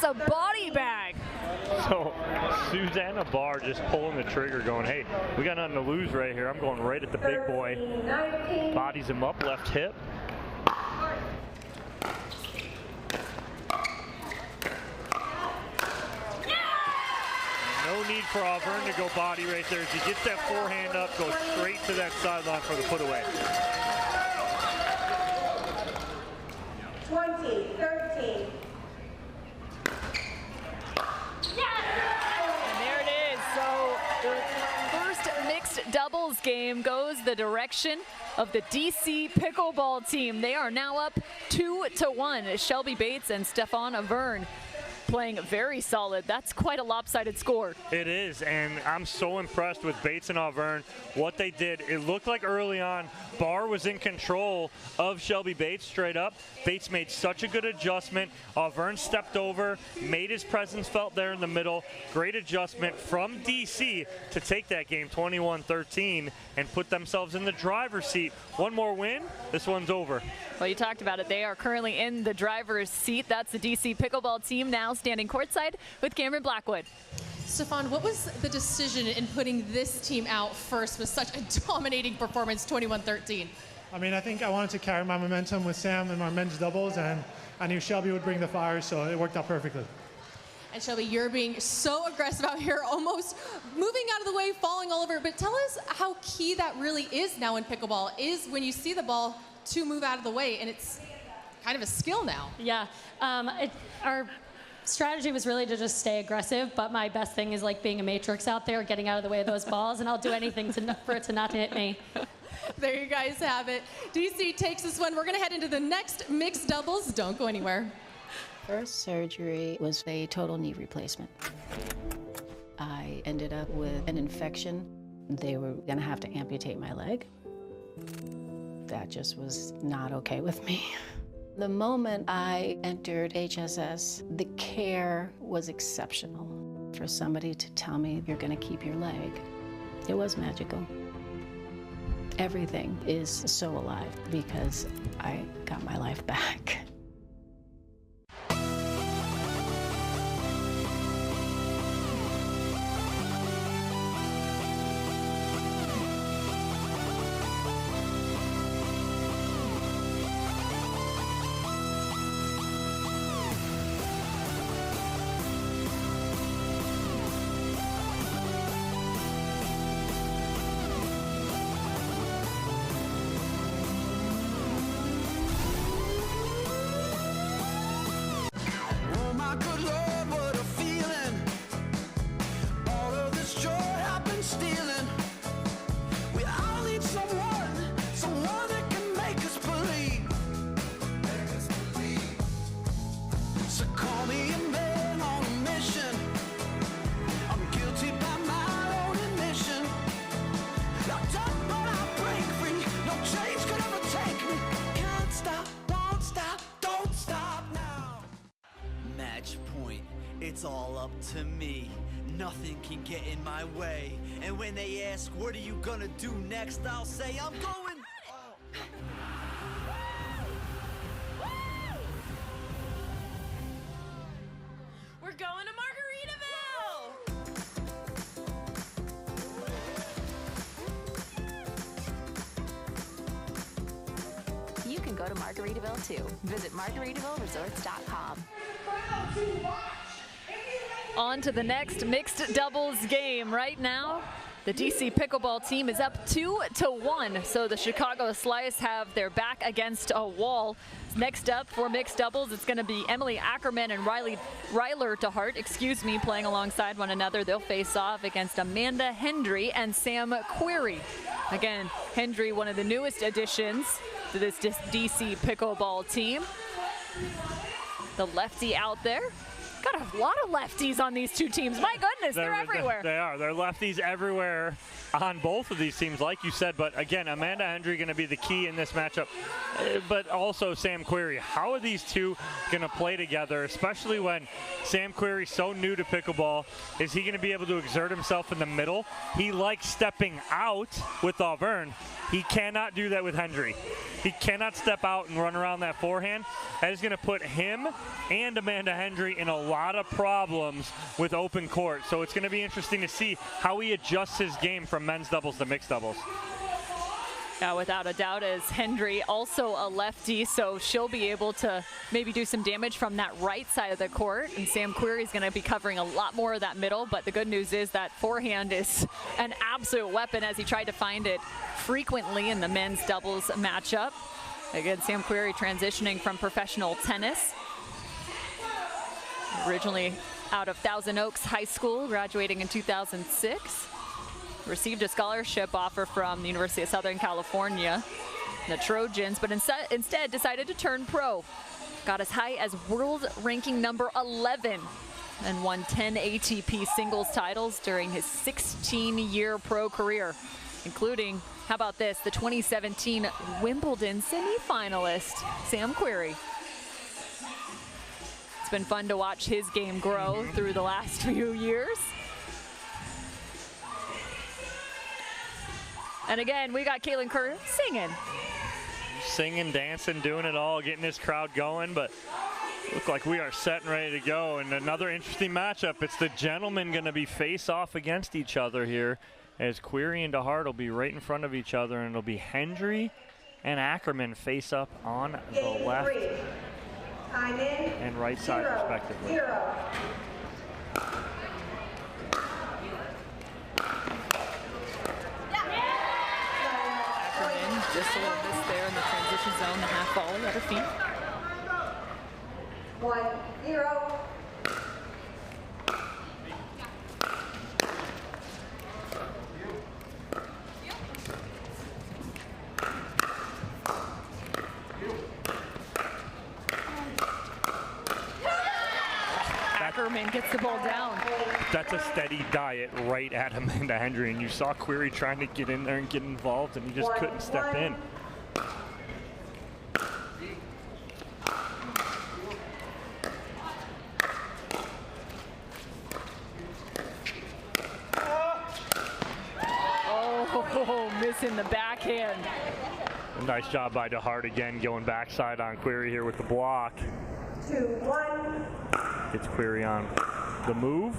A body bag. So Susannah Barr just pulling the trigger going, hey, we got nothing to lose right here. I'm going right at the big boy. Bodies him up, left hip. No need for Auvergne to go body right there. As he gets that forehand up, goes straight to that sideline for the put away. 20-13. And there it is. So the first mixed doubles game goes the direction of the DC Pickleball Team. They are now up 2-1. Shelby Bates and Stefan Auvergne playing very solid. That's quite a lopsided score. It is, and I'm so impressed with Bates and Auvergne, what they did. It looked like early on Barr was in control of Shelby Bates straight up. Bates made such a good adjustment. Auvergne stepped over, made his presence felt there in the middle. Great adjustment from DC to take that game 21-13 and put themselves in the driver's seat. One more win, this one's over. Well, you talked about it. They are currently in the driver's seat. That's the DC Pickleball Team now standing courtside with Cameron Blackwood. Stefan, what was the decision in putting this team out first with such a dominating performance, 21-13? I mean, I think I wanted to carry my momentum with Sam in my men's doubles, and I knew Shelby would bring the fire, so it worked out perfectly. And Shelby, you're being so aggressive out here, almost moving out of the way, falling all over. But tell us how key that really is now in pickleball, is when you see the ball to move out of the way, and it's kind of a skill now. Yeah, our strategy was really to just stay aggressive, but my best thing is like being a matrix out there, getting out of the way of those balls, and I'll do anything for it to not hit me. There you guys have it. DC takes this one. We're going to head into the next mixed doubles. Don't go anywhere. First surgery was a total knee replacement. I ended up with an infection. They were going to have to amputate my leg. That just was not okay with me. The moment I entered HSS, the care was exceptional. For somebody to tell me you're going to keep your leg, it was magical. Everything is so alive because I got my life back. It's all up to me. Nothing can get in my way. And when they ask, what are you gonna do next? I'll say, I'm going. We're going to Margaritaville! You can go to Margaritaville too. Visit MargaritavilleResorts.com. On to the next mixed doubles game. Right now, the DC Pickleball team is up 2-1. So the Chicago Slice have their back against a wall. Next up for mixed doubles, it's going to be Emily Ackerman and Ryler DeHeart, playing alongside one another. They'll face off against Amanda Hendry and Sam Querrey. Again, Hendry, one of the newest additions to this DC Pickleball team. The lefty out there. Got a lot of lefties on these two teams. My goodness, they're everywhere. They are. They're lefties everywhere on both of these teams, like you said. But again, Amanda Hendry going to be the key in this matchup. But also Sam Querrey. How are these two going to play together, especially when Sam Querrey's so new to pickleball? Is he going to be able to exert himself in the middle? He likes stepping out with Auvergne. He cannot do that with Hendry. He cannot step out and run around that forehand. That is going to put him and Amanda Hendry in a lot of problems with open court. So it's going to be interesting to see how he adjusts his game from men's doubles to mixed doubles. Yeah, without a doubt, as Hendry also a lefty, so she'll be able to maybe do some damage from that right side of the court. And Sam Querrey is going to be covering a lot more of that middle. But the good news is that forehand is an absolute weapon, as he tried to find it frequently in the men's doubles matchup. Again, Sam Querrey transitioning from professional tennis. Originally out of Thousand Oaks High School, graduating in 2006. Received a scholarship offer from the University of Southern California, the Trojans, but instead decided to turn pro. Got as high as world ranking number 11 and won 10 ATP singles titles during his 16-year pro career, including, how about this, the 2017 Wimbledon semifinalist, Sam Querrey. It's been fun to watch his game grow through the last few years. And again, we got Kaylin Kerr singing, dancing, doing it all, getting this crowd going, but look like we are set and ready to go. And another interesting matchup. It's the gentlemen going to be face off against each other here, as Querrey and DeHeart will be right in front of each other, and it'll be Hendry and Ackerman face up on the left and right side respectively. Just a little miss there in the transition zone, the half volley at her feet. 1-0. Ackerman gets the ball down. That's a steady diet right at Amanda Hendry, and you saw Querrey trying to get in there and get involved, and he just couldn't step in. Oh, missing the backhand. Nice job by DeHeart again, going backside on Querrey here with the block. 2-1. Gets Querrey on the move.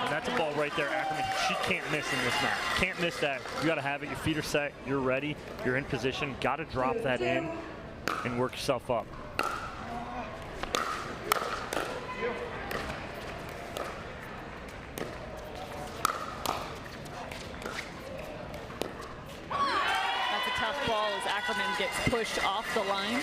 And that's a ball right there, Ackerman. She can't miss in this match. Can't miss that. You got to have it. Your feet are set. You're ready. You're in position. Got to drop that in and work yourself up. Ackerman gets pushed off the line.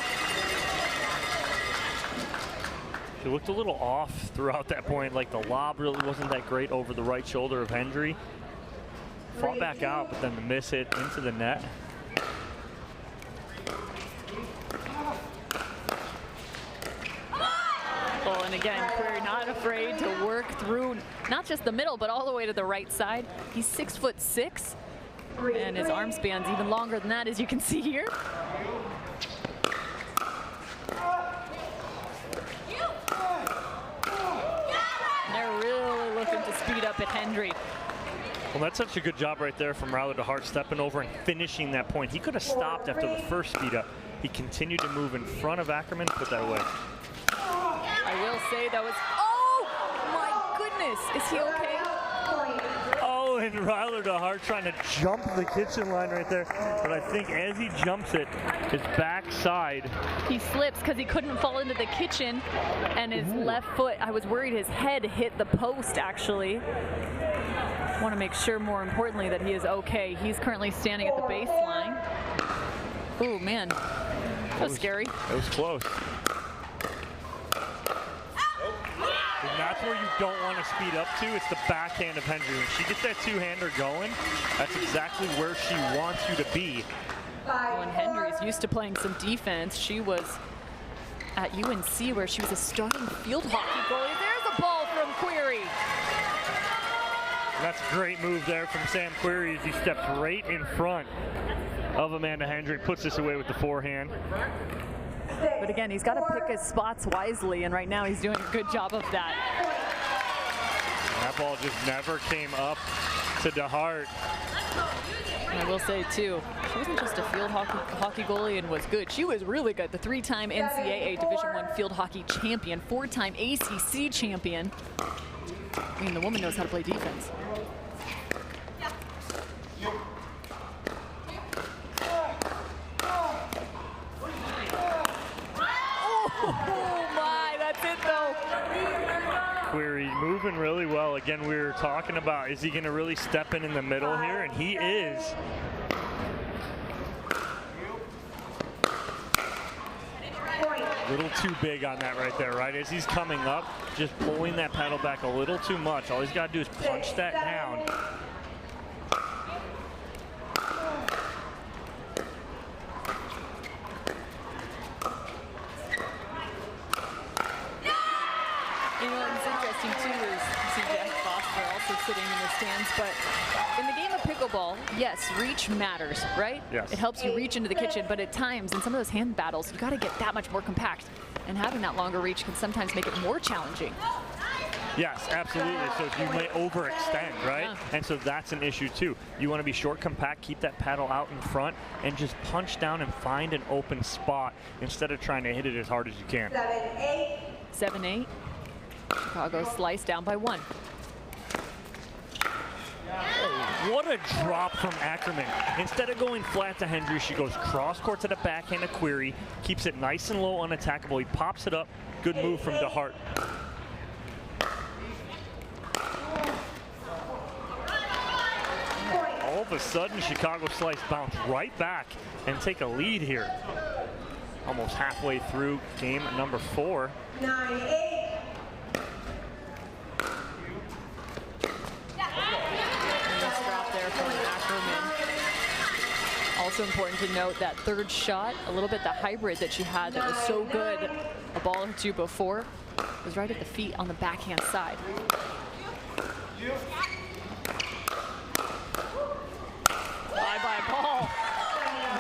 She looked a little off throughout that point, like the lob really wasn't that great over the right shoulder of Hendry. Fought back out, but then the miss hit into the net. Well, and again, Querrey not afraid to work through not just the middle, but all the way to the right side. He's 6'6", and his arm span's even longer than that, as you can see here. at Hendry. Well, that's such a good job right there from Ryler DeHeart, stepping over and finishing that point. He could have stopped after the first speed up. He continued to move in front of Ackerman, put that away. I will say that was, oh my goodness, is he okay? Oh, and Ryler DeHeart trying to jump the kitchen line right there. But I think as he jumps it, his backside. He slips because he couldn't fall into the kitchen, and his left foot, I was worried his head hit the post actually. Want to make sure, more importantly, that he is okay. He's currently standing at the baseline. Oh man, that was scary. It was close. And that's where you don't want to speed up to. It's the backhand of Hendry. When she gets that two-hander going, that's exactly where she wants you to be. When Hendry's used to playing some defense, she was at UNC where she was a starting field hockey goalie. There's a ball from Querrey. That's a great move there from Sam Querrey as he steps right in front of Amanda Hendry, puts this away with the forehand. But again, he's got to pick his spots wisely, and right now he's doing a good job of that. That ball just never came up to DeHeart. And I will say, too, she wasn't just a field hockey goalie and was good. She was really good. The 3-time NCAA Division I field hockey champion, 4-time ACC champion. I mean, the woman knows how to play defense. Oh my, that's it though. Querrey moving really well. Again, we were talking about, is he going to really step in the middle here? And he is. A little too big on that right there, right? As he's coming up, just pulling that paddle back a little too much. All he's got to do is punch that down. You know, what's interesting too is you see Jack Foster also sitting in the stands, but in the game of pickleball, yes, reach matters, right? Yes. It helps you reach into the kitchen, but at times in some of those hand battles, you got to get that much more compact, and having that longer reach can sometimes make it more challenging. Yes, absolutely. So you may overextend, right? Yeah. And so that's an issue too. You want to be short, compact, keep that paddle out in front, and just punch down and find an open spot instead of trying to hit it as hard as you can. 7-8. 7-8. Chicago sliced down by 1. What a drop from Ackerman. Instead of going flat to Hendry, she goes cross court to the backhand of Querrey, keeps it nice and low, unattackable. He pops it up. Good move from DeHeart. All of a sudden, Chicago Slice bounce right back and take a lead here. Almost halfway through game number 4. 9-8. Also important to note that third shot, a little bit the hybrid that she had that was so good, a ball or two before, was right at the feet on the backhand side. Bye-bye ball.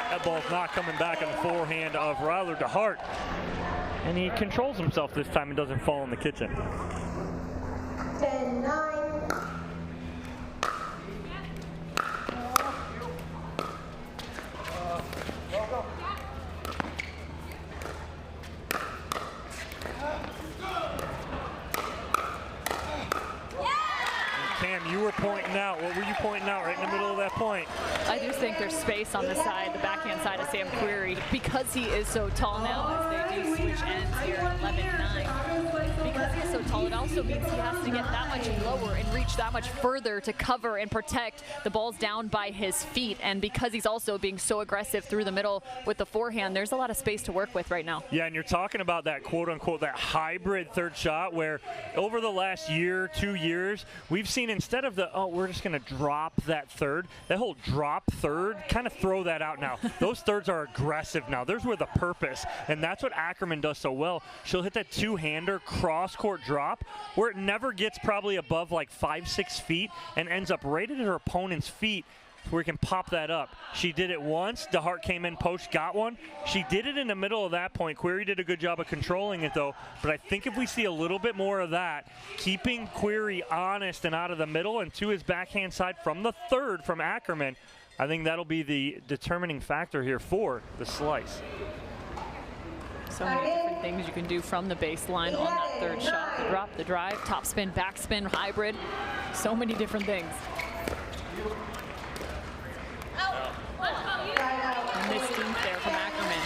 That ball's not coming back on the forehand of Ryler DeHeart. And he controls himself this time and doesn't fall in the kitchen. 10-9. Cam, you were pointing out. What were you pointing out right in the middle of that point? I just think there's space on the side, the backhand side of Sam Querrey, because he is so tall now, as they do switch ends here at 11-9. Because he is so tall, it also means he has to get that much lower and reach that much further to cover and protect the balls down by his feet. And because he's also being so aggressive through the middle with the forehand, there's a lot of space to work with right now. Yeah, and you're talking about that quote-unquote, that hybrid third shot, where over the last year, 2 years, we've seen instead of the, oh, we're just going to drop that third, that whole drop third, kind of throw that out now. Those thirds are aggressive now. There's with a purpose, and that's what Ackerman does so well. She'll hit that two-hander cross-court drop where it never gets probably above like 5-6 feet and ends up right at her opponent's feet, where we can pop that up. She did it once. DeHeart came in post, got one. She did it in the middle of that point. Querrey did a good job of controlling it, though. But I think if we see a little bit more of that, keeping Querrey honest and out of the middle and to his backhand side from the third from Ackerman, I think that'll be the determining factor here for the slice. So many different things you can do from the baseline on that third shot. The drop, the drive, topspin, backspin, hybrid. So many different things. And this dink there from Ackerman.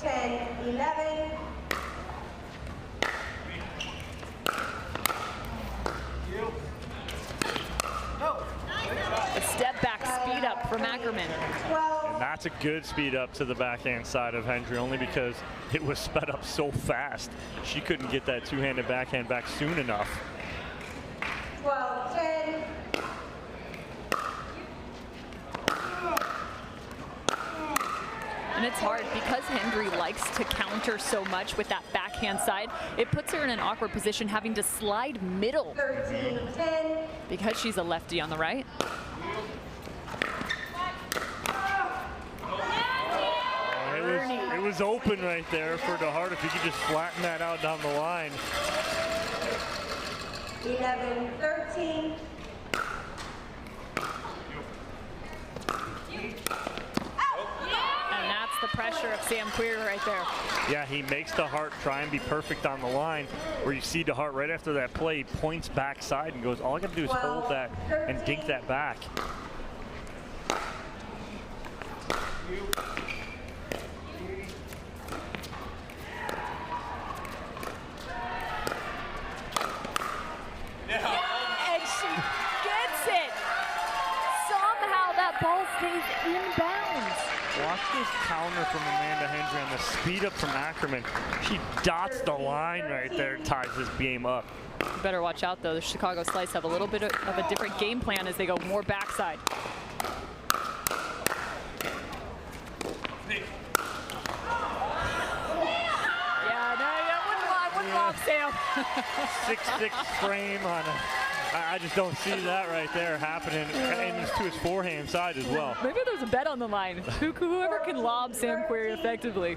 10-11. A step back speed up from Ackerman. And that's a good speed up to the backhand side of Hendry, only because it was sped up so fast. She couldn't get that two-handed backhand back soon enough. 12-10. And it's hard because Hendry likes to counter so much with that backhand side. It puts her in an awkward position having to slide middle 13-10. because she's a lefty on the right. It was open right there for DeHeart if you could just flatten that out down the line. 11-13. And that's the pressure of Sam Querrey right there. Yeah, he makes DeHeart try and be perfect on the line, where you see DeHeart right after that play, he points backside and goes, all I got to do is hold that and dink that back. And she gets it. Somehow that ball stays inbounds. Watch this counter from Amanda Hendry on the speed up from Ackerman. She dots the line right there, ties this game up. You better watch out, though. The Chicago Slice have a little bit of a different game plan as they go more backside. Yeah, no, wouldn't lob, Sam. 6'6" frame on a, I just don't see that right there happening, and it's to his forehand side as well. Maybe there's a bet on the line. Whoever can lob Sam Querrey effectively.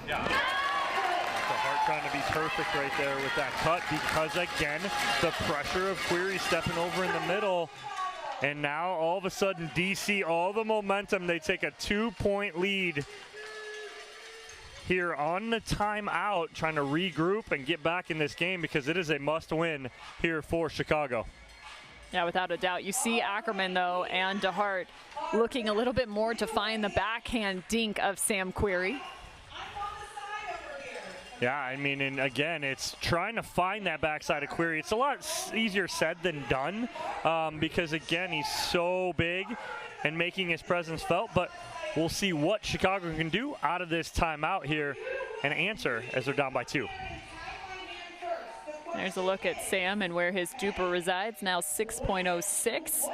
DeHeart trying to be perfect right there with that cut because, again, the pressure of Querrey stepping over in the middle. And now, all of a sudden, DC, all the momentum, they take a 2-point lead here on the timeout, trying to regroup and get back in this game because it is a must-win here for Chicago. Yeah, without a doubt. You see Ackerman, though, and DeHeart looking a little bit more to find the backhand dink of Sam Querrey. Yeah, I mean, and again, it's trying to find that backside of Querrey. It's a lot easier said than done because, again, he's so big and making his presence felt. But we'll see what Chicago can do out of this timeout here and answer as they're down by 2. There's a look at Sam and where his duper resides. Now 6.06,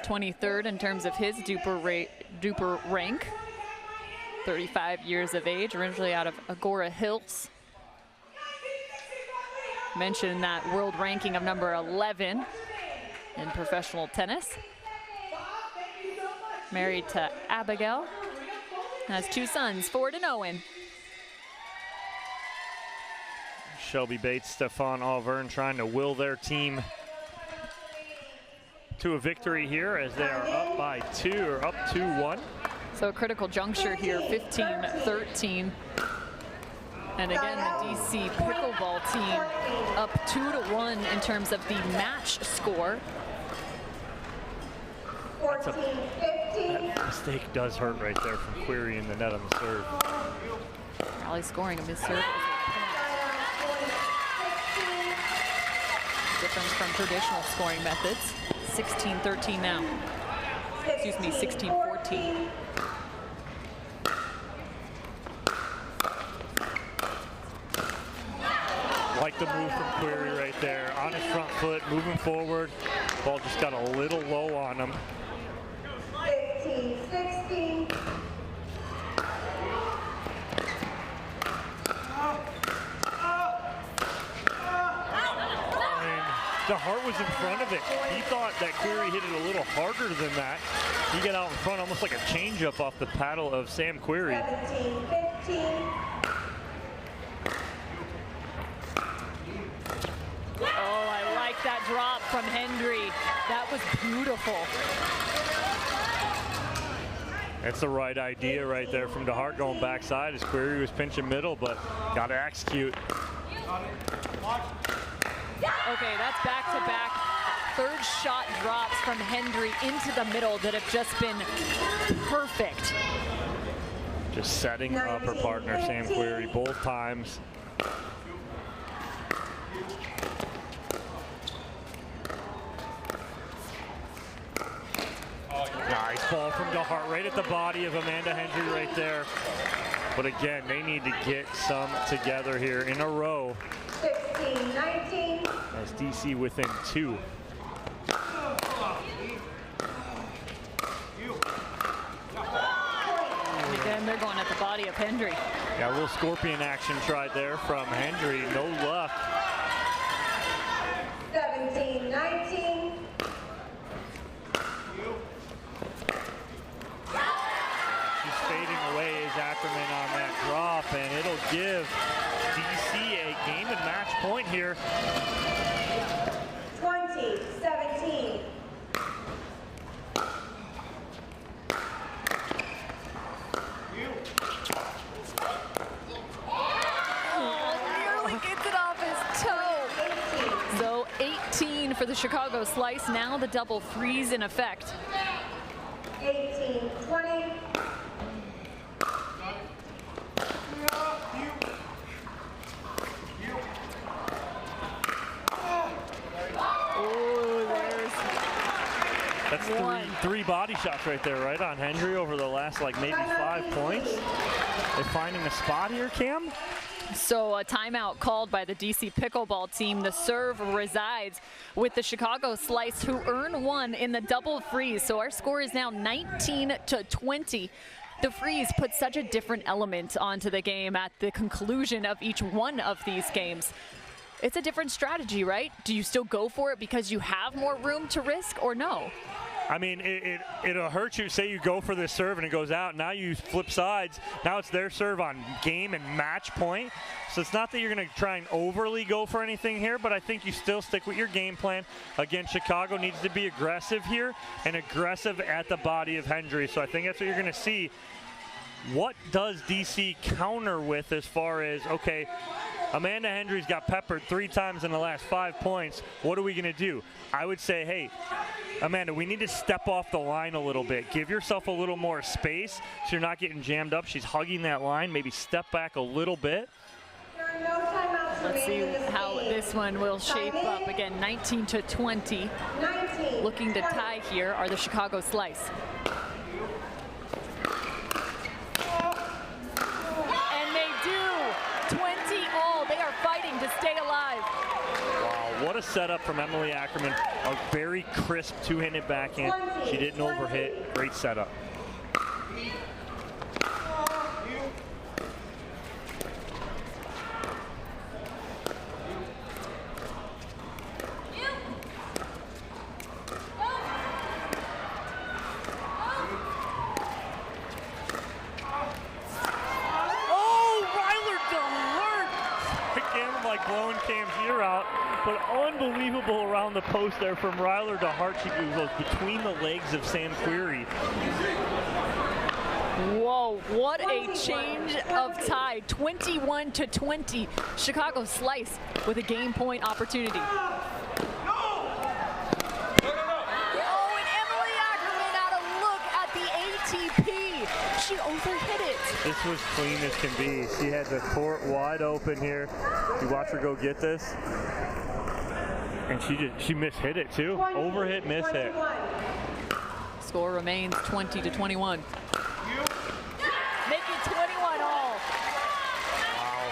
23rd in terms of his duper rank. 35 years of age, originally out of Agora Hills. Mentioned that world ranking of number 11 in professional tennis. Married to Abigail. Has 2 sons, Ford and Owen. Shelby Bates, Stefan, Auvergne trying to will their team to a victory here as they are up by 2 or up 2-1. So a critical juncture here, 15-13. And again, the DC Pickleball Team up 2-1 in terms of the match score. That mistake does hurt right there from Querrey in the net on the serve. Rally scoring a missed serve. Difference from traditional scoring methods. 16-13 now. Excuse me, 16-14. Like the move from Querrey right there. On his front foot, moving forward. Ball just got a little low on him. 15-16. DeHeart was in front of it. He thought that Querrey hit it a little harder than that. He got out in front, almost like a changeup off the paddle of Sam Querrey. 17-15. Oh, I like that drop from Hendry. That was beautiful. That's the right idea right there from DeHeart going backside as Querrey was pinching middle, but got to execute. Okay, that's back-to-back third shot drops from Hendry into the middle that have just been perfect. Just setting up her partner, Sam Querrey, both times. Nice ball from DeHeart right at the body of Amanda Hendry right there. But again, they need to get some together here in a row. 16-19. As DC within 2. And again, they're going at the body of Hendry. Yeah, a little scorpion action tried there from Hendry. No luck. 17-19. She's fading away as Ackerman on that drop, and it'll give DC a game and match point here. 20-17. Nearly gets it off his toe. So 18 for the Chicago slice. Now the double freeze in effect. 18-20. That's three body shots right there, right on Hendry over the last like maybe 5 points. They're finding a spot here, Cam? So a timeout called by the DC Pickleball team. The serve resides with the Chicago Slice, who earn one in the double freeze. So our score is now 19-20. The freeze puts such a different element onto the game at the conclusion of each one of these games. It's a different strategy, right? Do you still go for it because you have more room to risk, or no? I mean, it'll hurt you. Say you go for this serve and it goes out. Now you flip sides. Now it's their serve on game and match point. So it's not that you're going to try and overly go for anything here, but I think you still stick with your game plan. Again, Chicago needs to be aggressive here and aggressive at the body of Hendry. So I think that's what you're going to see. What does DC counter with as far as, okay, Amanda Hendry's got peppered 3 times in the last 5 points. What are we going to do? I would say, hey, Amanda, we need to step off the line a little bit. Give yourself a little more space so you're not getting jammed up. She's hugging that line. Maybe step back a little bit. There are no timeouts Let's see remaining in this how game. this one will shape up. Again, 19-20. 19. Looking to tie here are the Chicago Slice. And they do. 20 all. They are fighting to stay alive. Wow, what a setup from Emily Ackerman. A very crisp two-handed backhand. She didn't overhit. Great setup. Blowing Cam's ear out, but unbelievable around the post there from Ryler DeHeart. She goes between the legs of Sam Querrey. Whoa, what a change of tide. 21-20. Chicago Slice with a game point opportunity. Oh, and Emily Ackerman out a look at the ATP. She overhit it. This was clean as can be. She had the court wide open here. You watch her go get this. And she mishit it too. Overhit, mishit. Score remains 20-21. Make it 21 all. Wow.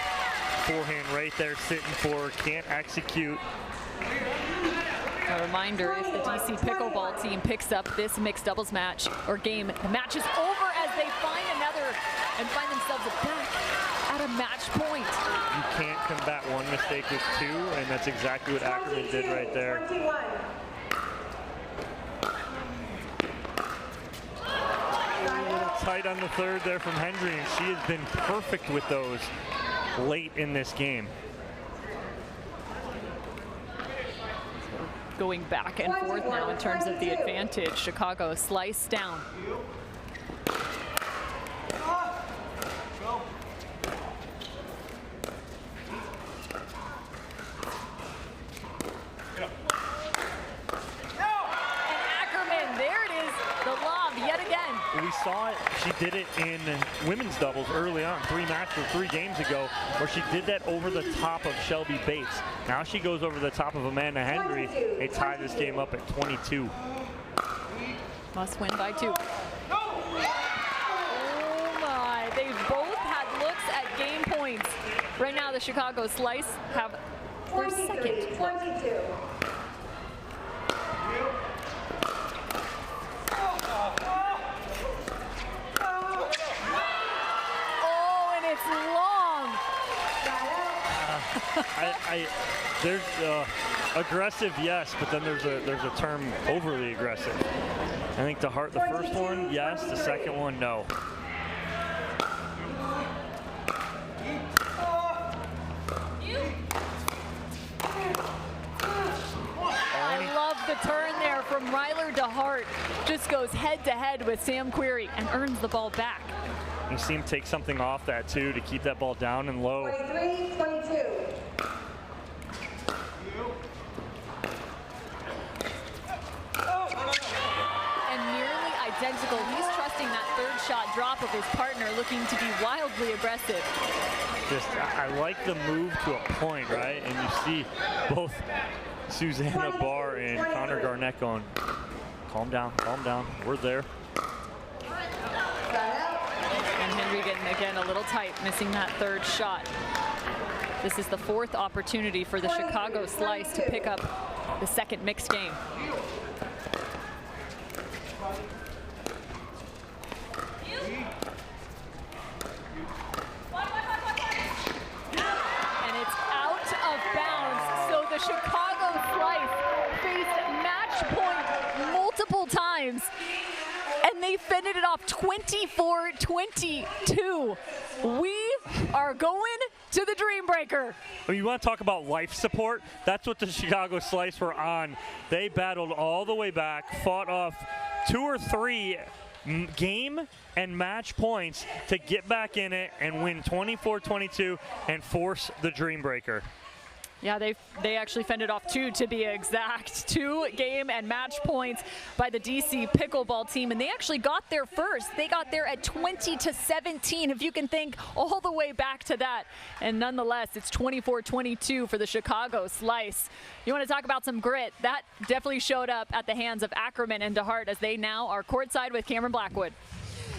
Forehand right there sitting for her. Can't execute. A reminder, if the DC Pickleball team picks up this mixed doubles match or game, the match is over as they find another and find themselves back at a match point. You can't combat one mistake with two, and that's exactly what Ackerman did right there. A little tight on the third there from Hendry, and she has been perfect with those late in this game. Going back and forth now in terms of the advantage. Chicago slice down. We saw it, she did it in women's doubles early on, 3 games ago, where she did that over the top of Shelby Bates. Now she goes over the top of Amanda Hendry. They tie this game up at 22. Must win by 2. Oh my, they've both had looks at game points. Right now the Chicago Slice have their second. 22. Long. There's aggressive, yes, but then there's a term overly aggressive. I think DeHeart, the first one, yes. The second one, no. I love the turn there from Ryler DeHeart. Just goes head to head with Sam Querrey and earns the ball back. You see him take something off that too to keep that ball down and low. 23, 22. And nearly identical. He's trusting that third shot drop of his partner, looking to be wildly aggressive. I like the move to a point, right? And you see both Susannah Barr and Connor Garnett going, calm down, we're there. Hendry getting again a little tight, missing that third shot. This is the 4th opportunity for the Chicago Slice to pick up the second mixed game. And it's out of bounds, so the Chicago Slice faced match point multiple times. And they fended it off 24-22. We are going to the Dreambreaker. When you want to talk about life support, that's what the Chicago Slice were on. They battled all the way back, fought off 2 or 3 game and match points to get back in it and win 24-22 and force the Dreambreaker. Yeah, they actually fended off 2 to be exact. 2 game and match points by the DC Pickleball Team, and they actually got there first. They got there at 20-17, if you can think all the way back to that. And nonetheless, it's 24-22 for the Chicago Slice. You want to talk about some grit? That definitely showed up at the hands of Ackerman and DeHeart as they now are courtside with Cameron Blackwood.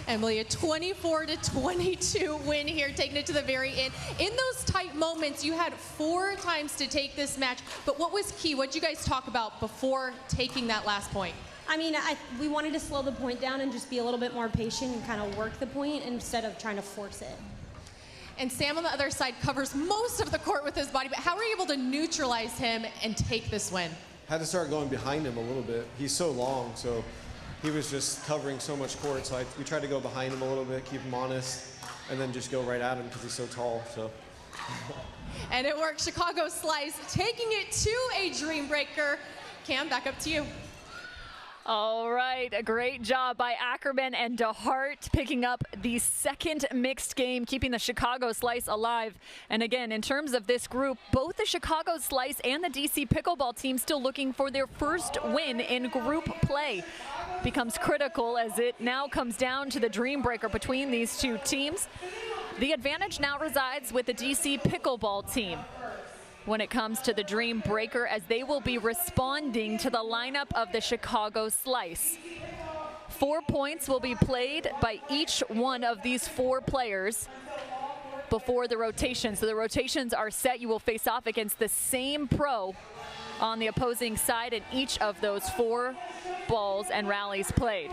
Emily, a 24-22 win here, taking it to the very end. In those tight moments, you had 4 times to take this match, but what was key? What did you guys talk about before taking that last point? I mean, we wanted to slow the point down and just be a little bit more patient and kind of work the point instead of trying to force it. And Sam on the other side covers most of the court with his body, but how were you able to neutralize him and take this win? Had to start going behind him a little bit. He's so long, so he was just covering so much court, so we tried to go behind him a little bit, keep him honest, and then just go right at him because he's so tall. So. And it worked. Chicago Slice taking it to a Dreambreaker. Cam, back up to you. All right, a great job by Ackerman and DeHeart picking up the second mixed game, keeping the Chicago Slice alive. And again, in terms of this group, both the Chicago Slice and the DC Pickleball Team still looking for their first win in group play. Becomes critical as it now comes down to the Dreambreaker between these 2 teams. The advantage now resides with the DC Pickleball Team when it comes to the Dreambreaker, as they will be responding to the lineup of the Chicago Slice. 4 points will be played by each one of these 4 players before the rotation. So the rotations are set. You will face off against the same pro on the opposing side in each of those 4 balls and rallies played.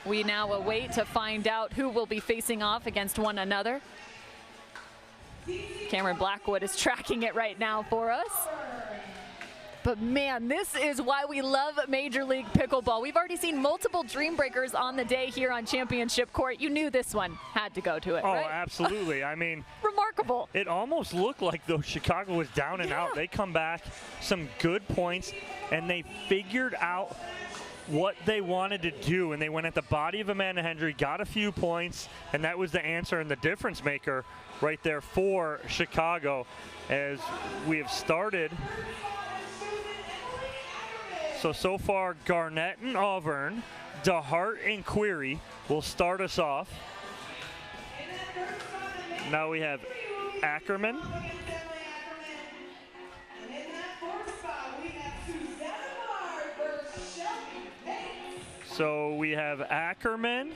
we now await to find out who will be facing off against one another. Cameron Blackwood is tracking it right now for us. But man, this is why we love Major League Pickleball. We've already seen multiple Dreambreakers on the day here on Championship Court. You knew this one had to go to it, right? Oh, absolutely. I mean, remarkable. It almost looked like though Chicago was down and out. They come back, some good points, and they figured out what they wanted to do, and they went at the body of Amanda Hendry, got a few points, and that was the answer and the difference maker right there for Chicago as we have started. So far, Garnett and Auvergne, DeHeart and Querrey will start us off. Now we have Ackerman. So we have Ackerman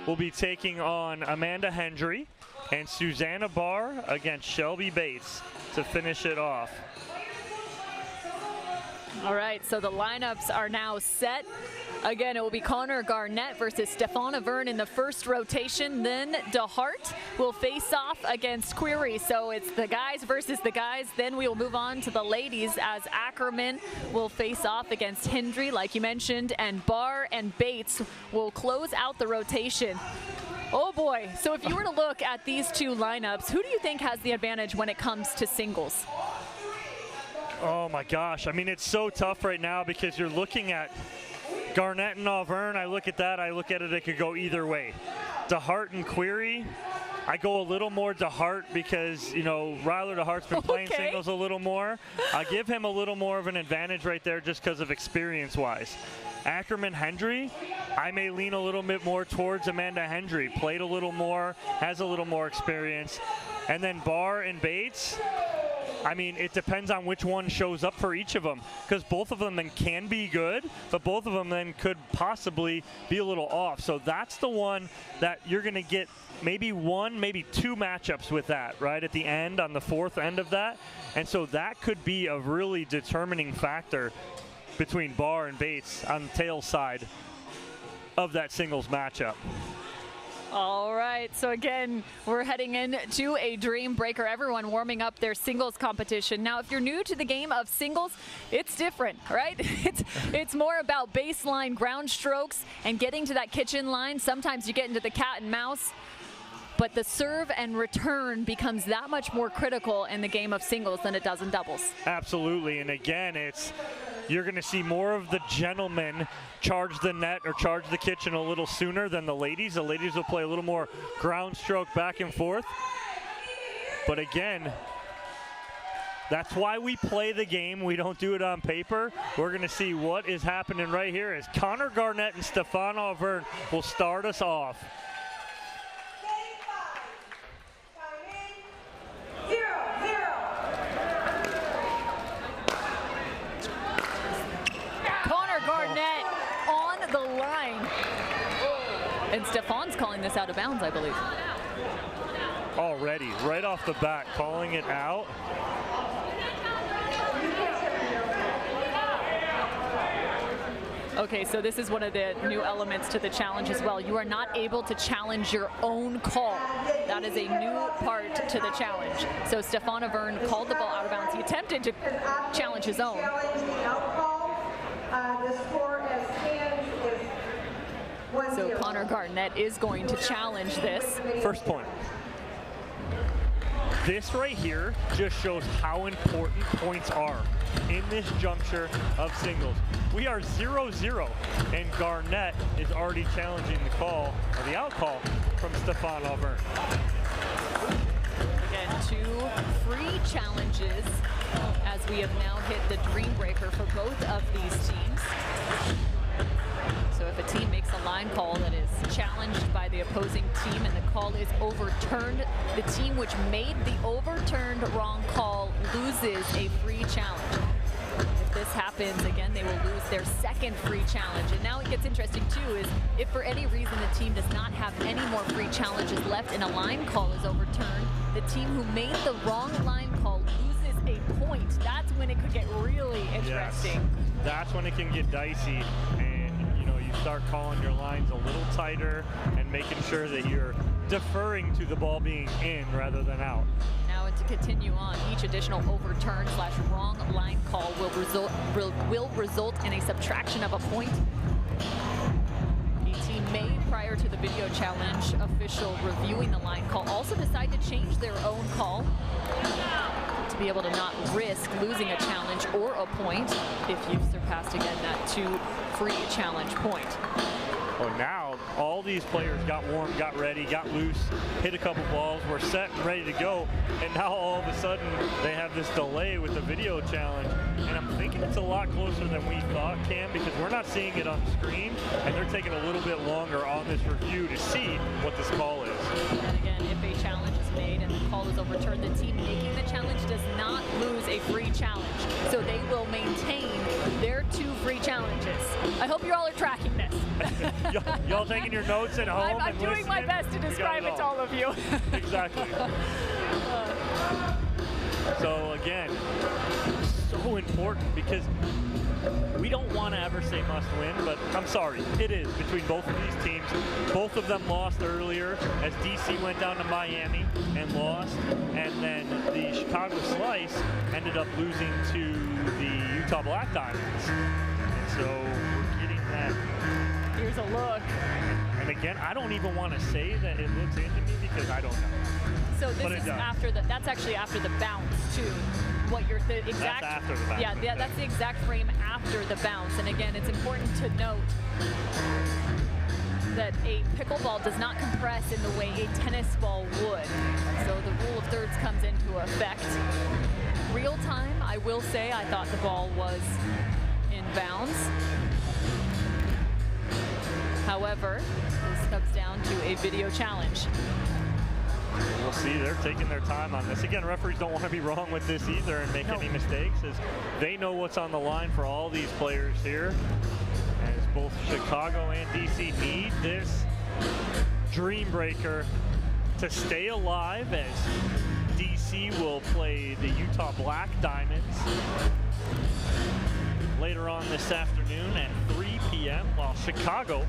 will be taking on Amanda Hendry and Susannah Barr against Shelby Bates to finish it off. All right, so the lineups are now set. Again, it will be Connor Garnett versus Stefan Auvergne in the first rotation. Then DeHeart will face off against Querrey. So it's the guys versus the guys. Then we will move on to the ladies as Ackerman will face off against Hendry, like you mentioned, and Barr and Bates will close out the rotation. Oh boy, so if you were to look at these two lineups, who do you think has the advantage when it comes to singles? Oh my gosh, I mean, it's so tough right now because you're looking at Garnett and Auvergne. I look at that, I look at it could go either way. DeHeart and Querrey, I go a little more DeHeart because, you know, Ryler DeHeart's been playing singles a little more. I give him a little more of an advantage right there just because of experience-wise. Ackerman Hendry, I may lean a little bit more towards Amanda Hendry. Played a little more, has a little more experience. And then Barr and Bates, I mean, it depends on which one shows up for each of them because both of them then can be good, but both of them then could possibly be a little off. So that's the one that you're going to get maybe one, maybe two matchups with that, right, at the end, on the fourth end of that. And so that could be a really determining factor between Barr and Bates on the tail side of that singles matchup. All right, so again, we're heading into a Dreambreaker. Everyone warming up their singles competition. Now, if you're new to the game of singles, it's different, right? It's more about baseline ground strokes and getting to that kitchen line. Sometimes you get into the cat and mouse, but the serve and return becomes that much more critical in the game of singles than it does in doubles. Absolutely, and again, you're going to see more of the gentlemen charge the net or charge the kitchen a little sooner than the ladies. The ladies will play a little more ground stroke back and forth. But again, that's why we play the game. We don't do it on paper. We're going to see what is happening right here as Connor Garnett and Stefan Auvergne will start us off. Garnett on the line. And Stefan's calling this out of bounds, I believe. Already, right off the bat, calling it out. Okay, so this is one of the new elements to the challenge as well. You are not able to challenge your own call. That is a new part to the challenge. So Stefan Auvergne called the ball out of bounds. He attempted to challenge his own. The score as stands is 1-0. So Connor Garnett is going to challenge this. First point. This right here just shows how important points are in this juncture of singles. We are 0-0, and Garnett is already challenging the call, or the out call, from Stefan Auvergne. Again, 2 free challenges as we have now hit the Dreambreaker for both of these teams. So if a team makes a line call that is challenged by the opposing team and the call is overturned, the team which made the overturned wrong call loses a free challenge. If this happens, again, they will lose their second free challenge. And now it gets interesting, too, is if for any reason the team does not have any more free challenges left and a line call is overturned, the team who made the wrong line call loses a point. That's when it could get really interesting. Yes. That's when it can get dicey. And, you know, you start calling your lines a little tighter and making sure that you're deferring to the ball being in rather than out. Now to continue on, each additional overturn/wrong line call will result in a subtraction of a point. The team may, prior to the video challenge official reviewing the line call, also decide to change their own call to be able to not risk losing a challenge or a point if you've surpassed again that 2 free challenge point. Well, now all these players got warm, got ready, got loose, hit a couple balls, were set and ready to go, and now all of a sudden they have this delay with the video challenge. And I'm thinking it's a lot closer than we thought, Cam, because we're not seeing it on screen, and they're taking a little bit longer on this review to see what this call is. And again, if a challenge is made and the call is overturned, the team making the challenge does not lose a free challenge. So they will maintain their 2 free challenges. I hope you all are tracking this. Y'all taking your notes at home? I'm doing my best to describe it to all of you. Exactly. So again, so important because we don't want to ever say must win, but I'm sorry, it is between both of these teams. Both of them lost earlier as DC went down to Miami and lost, and then the Chicago Slice ended up losing to the Utah Black Diamonds. And so we're getting that. Here's a look. And again, I don't even want to say that it looks into me because I don't know. So this is after the, that's actually after the bounce too. What you're, the exact, that's after the bounce. Yeah, that's the exact frame after the bounce. And again, it's important to note that a pickleball does not compress in the way a tennis ball would. So the rule of thirds comes into effect. Real time, I will say, I thought the ball was in bounds. However, this comes down to a video challenge. We'll see, they're taking their time on this. Again, referees don't want to be wrong with this either and make any mistakes, as they know what's on the line for all these players here. As both Chicago and DC need this Dreambreaker to stay alive, as DC will play the Utah Black Diamonds later on this afternoon at 3 p.m., while Chicago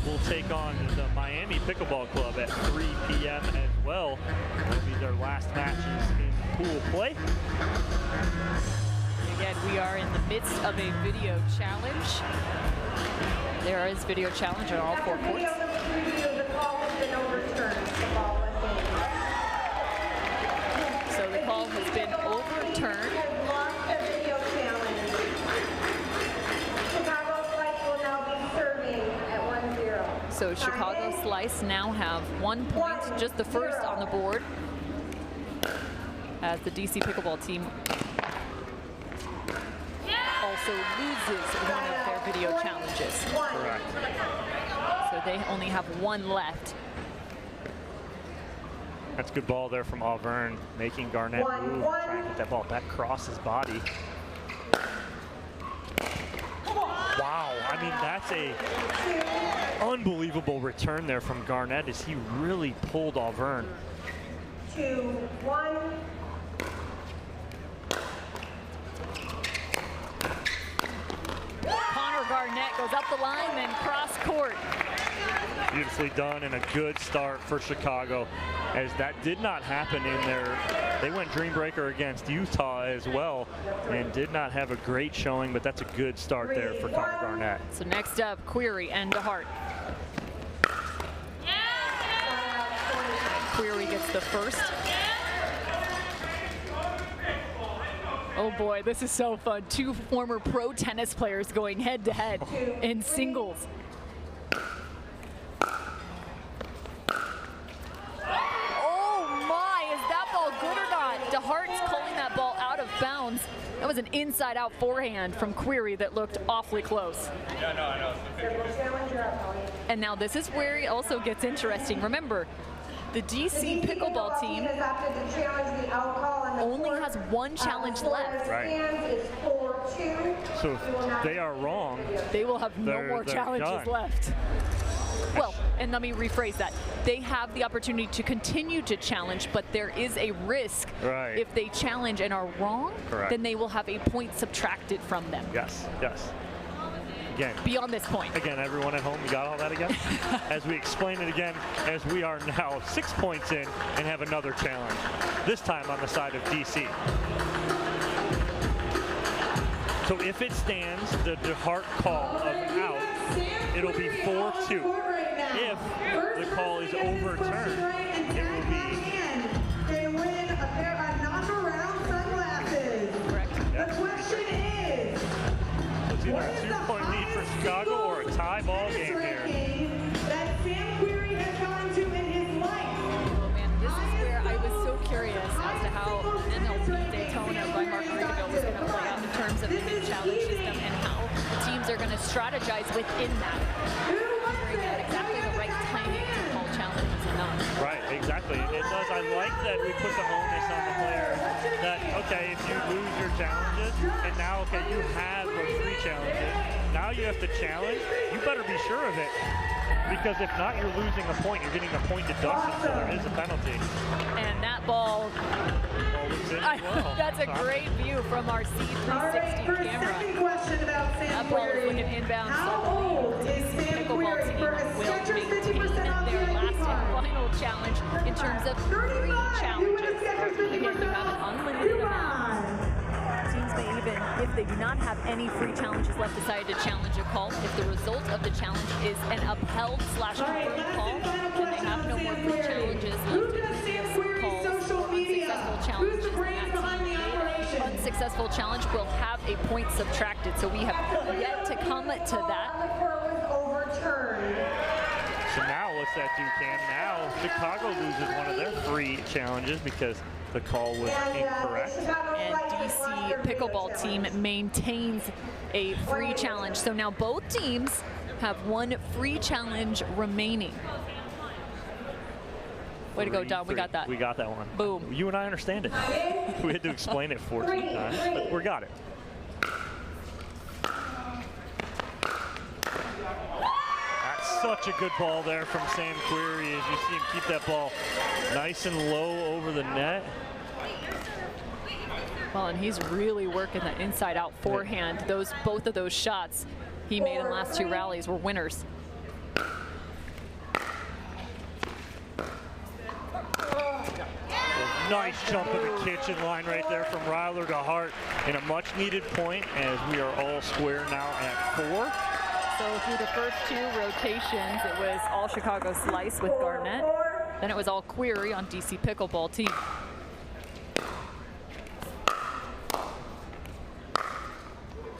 will take on the Miami Pickleball Club at 3 p.m. as well. That'll be their last matches in pool play. Again, we are in the midst of a video challenge. There is video challenge on all 4 courts. The call has been overturned. The ball was in. So the call has been overturned. Lost the video challenge. Chicago Slice will now be serving at 1-0. So Chicago Slice now have 1 point, just the first on the board, as the DC Pickleball Team also loses one of their video challenges. Correct. So they only have 1 left. That's good ball there from Auvergne, making Garnett move, trying to get that ball back across his body. Wow, I mean, that's a unbelievable return there from Garnett as he really pulled Auvergne. 2-1. Garnett goes up the line, then cross court. Beautifully done and a good start for Chicago, as that did not happen in their, they went Dreambreaker against Utah as well and did not have a great showing, but that's a good start there for Connor Garnett. So next up, Querrey and DeHeart. Querrey gets the first. Oh boy, this is so fun. 2 former pro tennis players going head to head in singles. Oh my, is that ball good or not? DeHart's calling that ball out of bounds. That was an inside-out forehand from Querrey that looked awfully close. Yeah, no, I know. And now this is where it also gets interesting. Remember, the DC Pickleball Team only has 1 challenge left. Right. So if they are wrong, they will have no more challenges left. Well, and let me rephrase that. They have the opportunity to continue to challenge, but there is a risk if they challenge and are wrong, then they will have a point subtracted from them. Yes, yes. again. Beyond this point. Again, everyone at home, you got all that again? As we explain it again, as we are now 6 points in and have another challenge. This time on the side of DC. So if it stands, the DeHeart call of out, it'll be 4-2. If the call is overturned, it will be... They win a pair of non-round sunglasses. Correct. The question is, it's either a 2-point lead for Chicago or a tie ball game here. that Sam Querrey has gone to in his life. Oh man, this is where I was so curious as to how MLP Daytona by Margaritaville was going to play out in terms of the mid-challenge system and how teams are going to strategize within that. Figuring out exactly the right timing to call challenges and not. Right, exactly. It does. I like that we put the onus on the player that, okay, if you lose your challenges, and now, okay, you have those 3 challenges, now you have to challenge, you better be sure of it. Because if not, you're losing a point. You're getting a point deduction, so there is a penalty. And that ball, that's a great view from our C360 camera. That ball is looking inbound, so the Pickleball Team will maintain their last and final challenge in terms of 3 challenges. Again, you have an unlimited amount. Teams may even, if they do not have any free challenges left, decide to challenge a call. If the result of the challenge is an upheld/confirmed call, then they have no more free challenges left to calls or unsuccessful challenges. And that team made unsuccessful challenge will have a point subtracted. So we have yet to come to that. So now what's that do, Cam? Now Chicago loses one of their 3 challenges because the call was incorrect. And DC Pickleball Team maintains a free challenge. So now both teams have 1 free challenge remaining. Way to go, Don. We got that. We got that one. Boom. You and I understand it. We had to explain it 14 times, but we got it. That's such a good ball there from Sam Querrey as you see him keep that ball nice and low over the net. Well, and he's really working the inside-out forehand. Both of those shots he made in the last 2 rallies were winners. Nice jump of the kitchen line right there from Ryler to Hart in a much-needed point as we are all square now at 4. So through the first 2 rotations, it was all Chicago Slice with Garnett. Then it was all Querrey on DC Pickleball Team.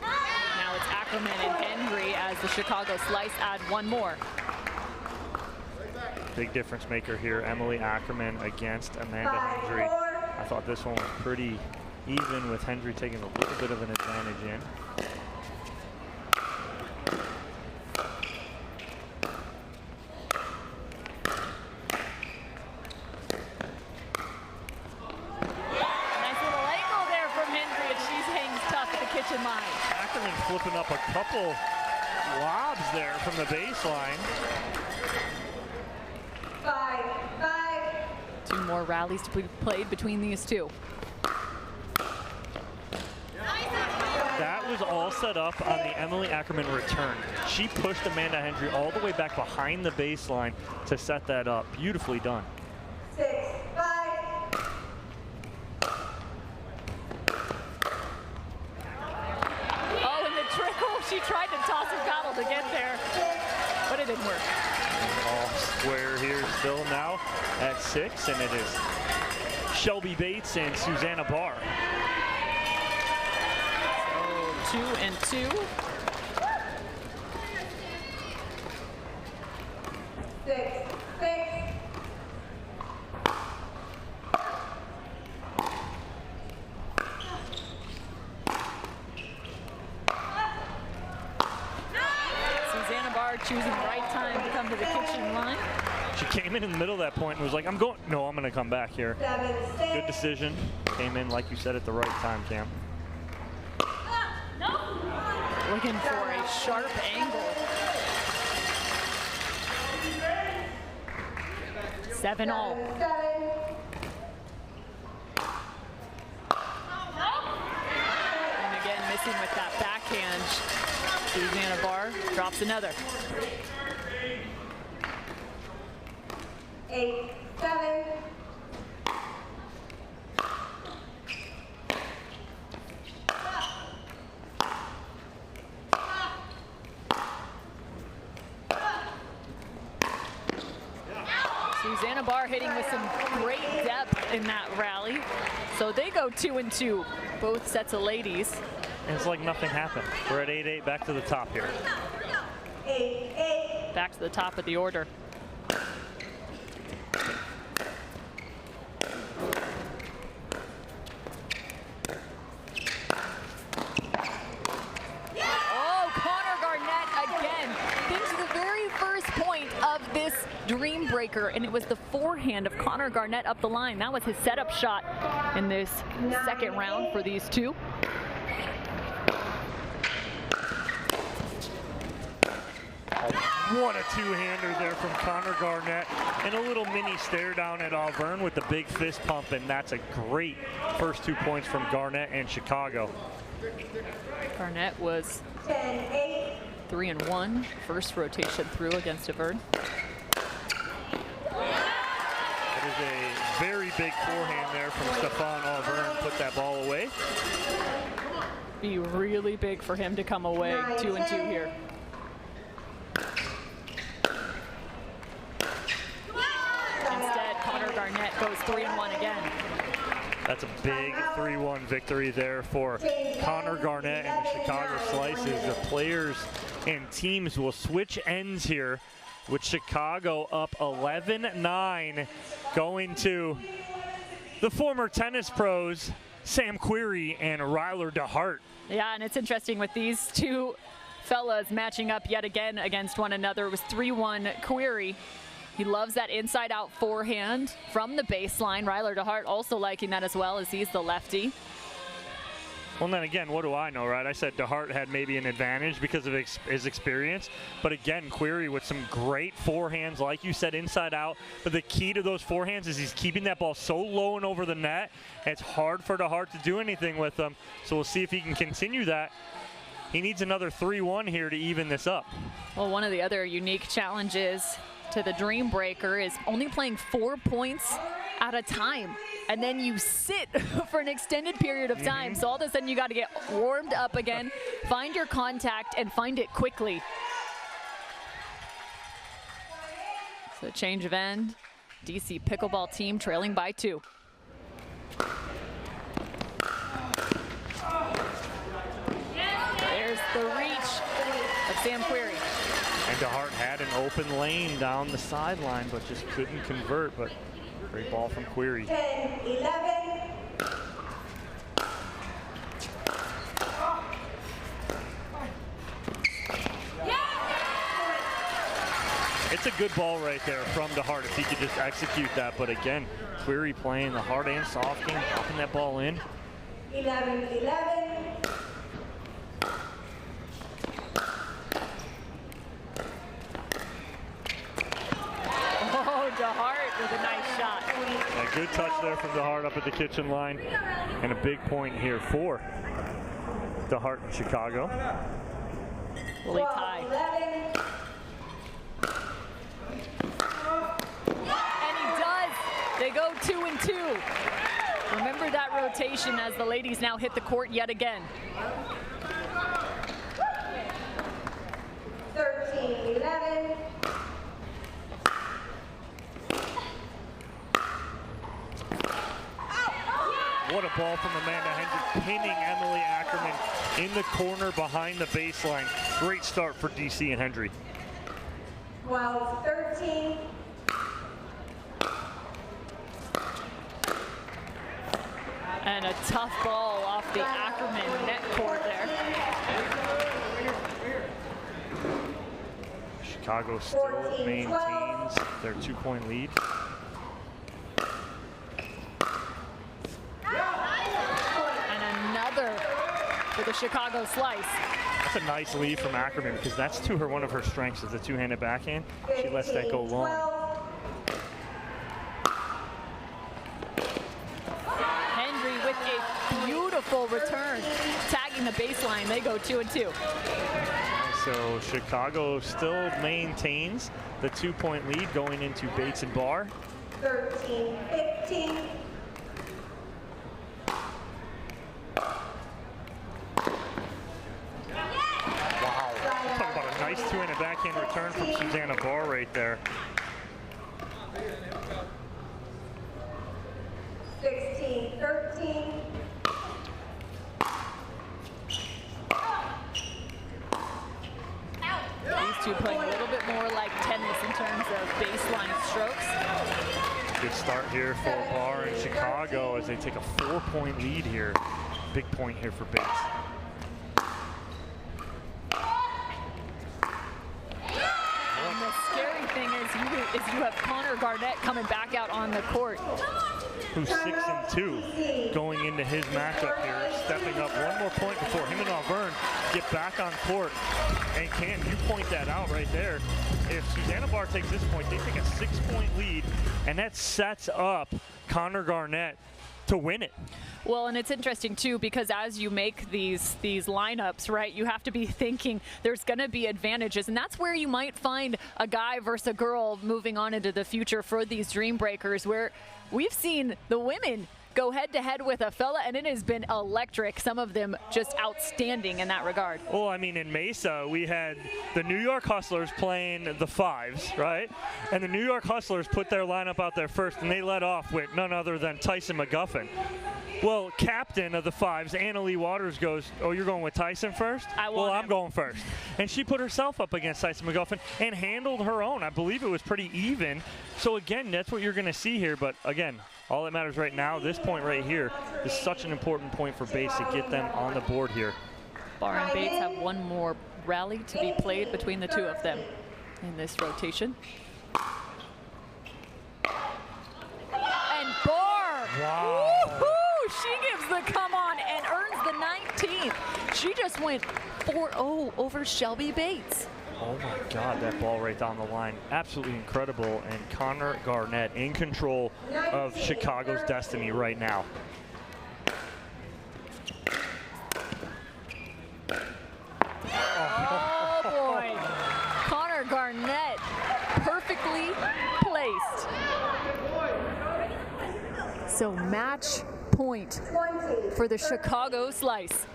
Now it's Ackerman and Hendry as the Chicago Slice add 1 more. Big difference maker here, Emily Ackerman against Amanda Hendry. I thought this one was pretty even with Hendry taking a little bit of an advantage in. Nice little angle there from Hendry, and she hangs tough at the kitchen line. Ackerman flipping up a couple lobs there from the baseline. 2 more rallies to be played between these 2. That was all set up on the Emily Ackerman return. She pushed Amanda Hendry all the way back behind the baseline to set that up. Beautifully done. 6, 5. Oh, and the trickle. She tried to toss her paddle to get there, but it didn't work. All square here still now at 6, and it is Shelby Bates and Susannah Barr. So 2 and 2. 6, 6. Susannah Barr choosing the right time to come to the kitchen line. She came in the middle of that point and was like, I'm going to come back here. Good decision. Came in, like you said, at the right time, Cam. Looking for a sharp angle. 7-all. And again, missing with that backhand. Susannah Barr drops another. 8-7. Susannah Barr hitting with some great depth in that rally. So they go 2-2, both sets of ladies. And it's like nothing happened. We're at 8-8, back to the top here. 8-8. Back to the top of the order. Dreambreaker, and it was the forehand of Connor Garnett up the line. That was his setup shot in this second round for these two. What a two-hander there from Connor Garnett, and a little mini stare down at Auvergne with the big fist pump, and that's a great first 2 points from Garnett and Chicago. Garnett was 3-1 first rotation through against Evert. That is a very big forehand there from Stefan. Auvergne put that ball away. Be really big for him to come away 2-2 here. Instead, Connor Garnett goes 3-1 again. That's a big 3-1 victory there for Connor Garnett and the Chicago Slices. The players and teams will switch ends here, with Chicago up 11-9, going to the former tennis pros, Sam Querrey and Ryler DeHeart. Yeah, and it's interesting with these two fellas matching up yet again against one another. It was 3-1 Querrey. He loves that inside-out forehand from the baseline. Ryler DeHeart also liking that as well, as he's the lefty. Well, then again, what do I know, right? I said DeHeart had maybe an advantage because of his experience. But again, Querrey with some great forehands, like you said, inside out. But the key to those forehands is he's keeping that ball so low and over the net. It's hard for DeHeart to do anything with them. So we'll see if he can continue that. He needs another 3-1 here to even this up. Well, one of the other unique challenges to the Dreambreaker is only playing 4 points at a time, and then you sit for an extended period of time. So all of a sudden you got to get warmed up again, find your contact, and find it quickly. So change of end. DC Pickleball Team trailing by 2. There's the reach of Sam Querrey. And DeHeart had an open lane down the sideline, but just couldn't convert. But great ball from Querrey. 10-11. It's a good ball right there from DeHeart if he could just execute that. But again, Querrey playing the hard and soft game, popping that ball in. 11-11. Oh, DeHeart with a nice shot. A good touch there from DeHeart up at the kitchen line. And a big point here for DeHeart in Chicago. Will he tie? 11. And he does. They go 2-2. Remember that rotation as the ladies now hit the court yet again. 13-11. What a ball from Amanda Hendry, pinning Emily Ackerman in the corner behind the baseline. Great start for DC and Hendry. 12-13. And a tough ball off the Ackerman net court there. Chicago still maintains their 2-point lead. And another for the Chicago Slice. That's a nice lead from Ackerman because that's one of her strengths is the two-handed backhand. She lets that go long. Hendry with a beautiful return, tagging the baseline. They go 2-2. So Chicago still maintains the 2-point lead going into Bates and Barr. 13-15. Wow. Talk about a nice two-handed backhand return from Susannah Barr right there. 16-13. These two playing a little bit more like tennis in terms of baseline strokes. Good start here for Barr in Chicago as they take a 4-point lead here. Big point here for Bates. And the scary thing is you have Connor Garnett coming back out on the court. Who's 6-2 going into his matchup here, stepping up one more point before him and Auvergne get back on court. And Cam, you point that out right there. If Susannah Barr takes this point, they take a 6-point lead, and that sets up Connor Garnett to win it. Well, and it's interesting too, because as you make these lineups, right, you have to be thinking there's going to be advantages, and that's where you might find a guy versus a girl moving on into the future for these Dreambreakers, where we've seen the women go head-to-head with a fella, and it has been electric. Some of them just outstanding in that regard. Well, I mean, in Mesa, we had the New York Hustlers playing the Fives, right? And the New York Hustlers put their lineup out there first, and they led off with none other than Tyson McGuffin. Well, captain of the Fives, Anna Lee Waters, goes, oh, you're going with Tyson first? Well, I'm going first. And she put herself up against Tyson McGuffin and handled her own. I believe it was pretty even. So, again, that's what you're going to see here. But, again, all that matters right now, this point right here, is such an important point for Bates to get them on the board here. Barr and Bates have one more rally to be played between the two of them in this rotation. And Barr! Wow. Woo-hoo! She gives the come on and earns the 19th. She just went 4-0 over Shelby Bates. Oh my God, that ball right down the line. Absolutely incredible. And Connor Garnett in control of Chicago's destiny right now. Oh boy. Connor Garnett perfectly placed. So match point for the Chicago slice.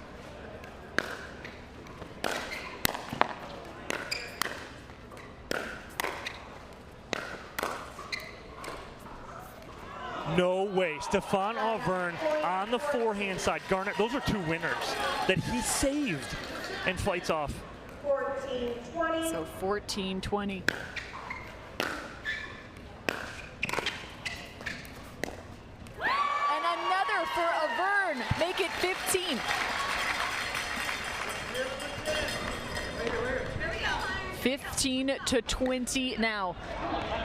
No way. Stefan Auvergne on the forehand side. Garnett, those are two winners that he saved and fights off. 14-20. So 14-20. And another for Auvergne. Make it 15. 15-20 now.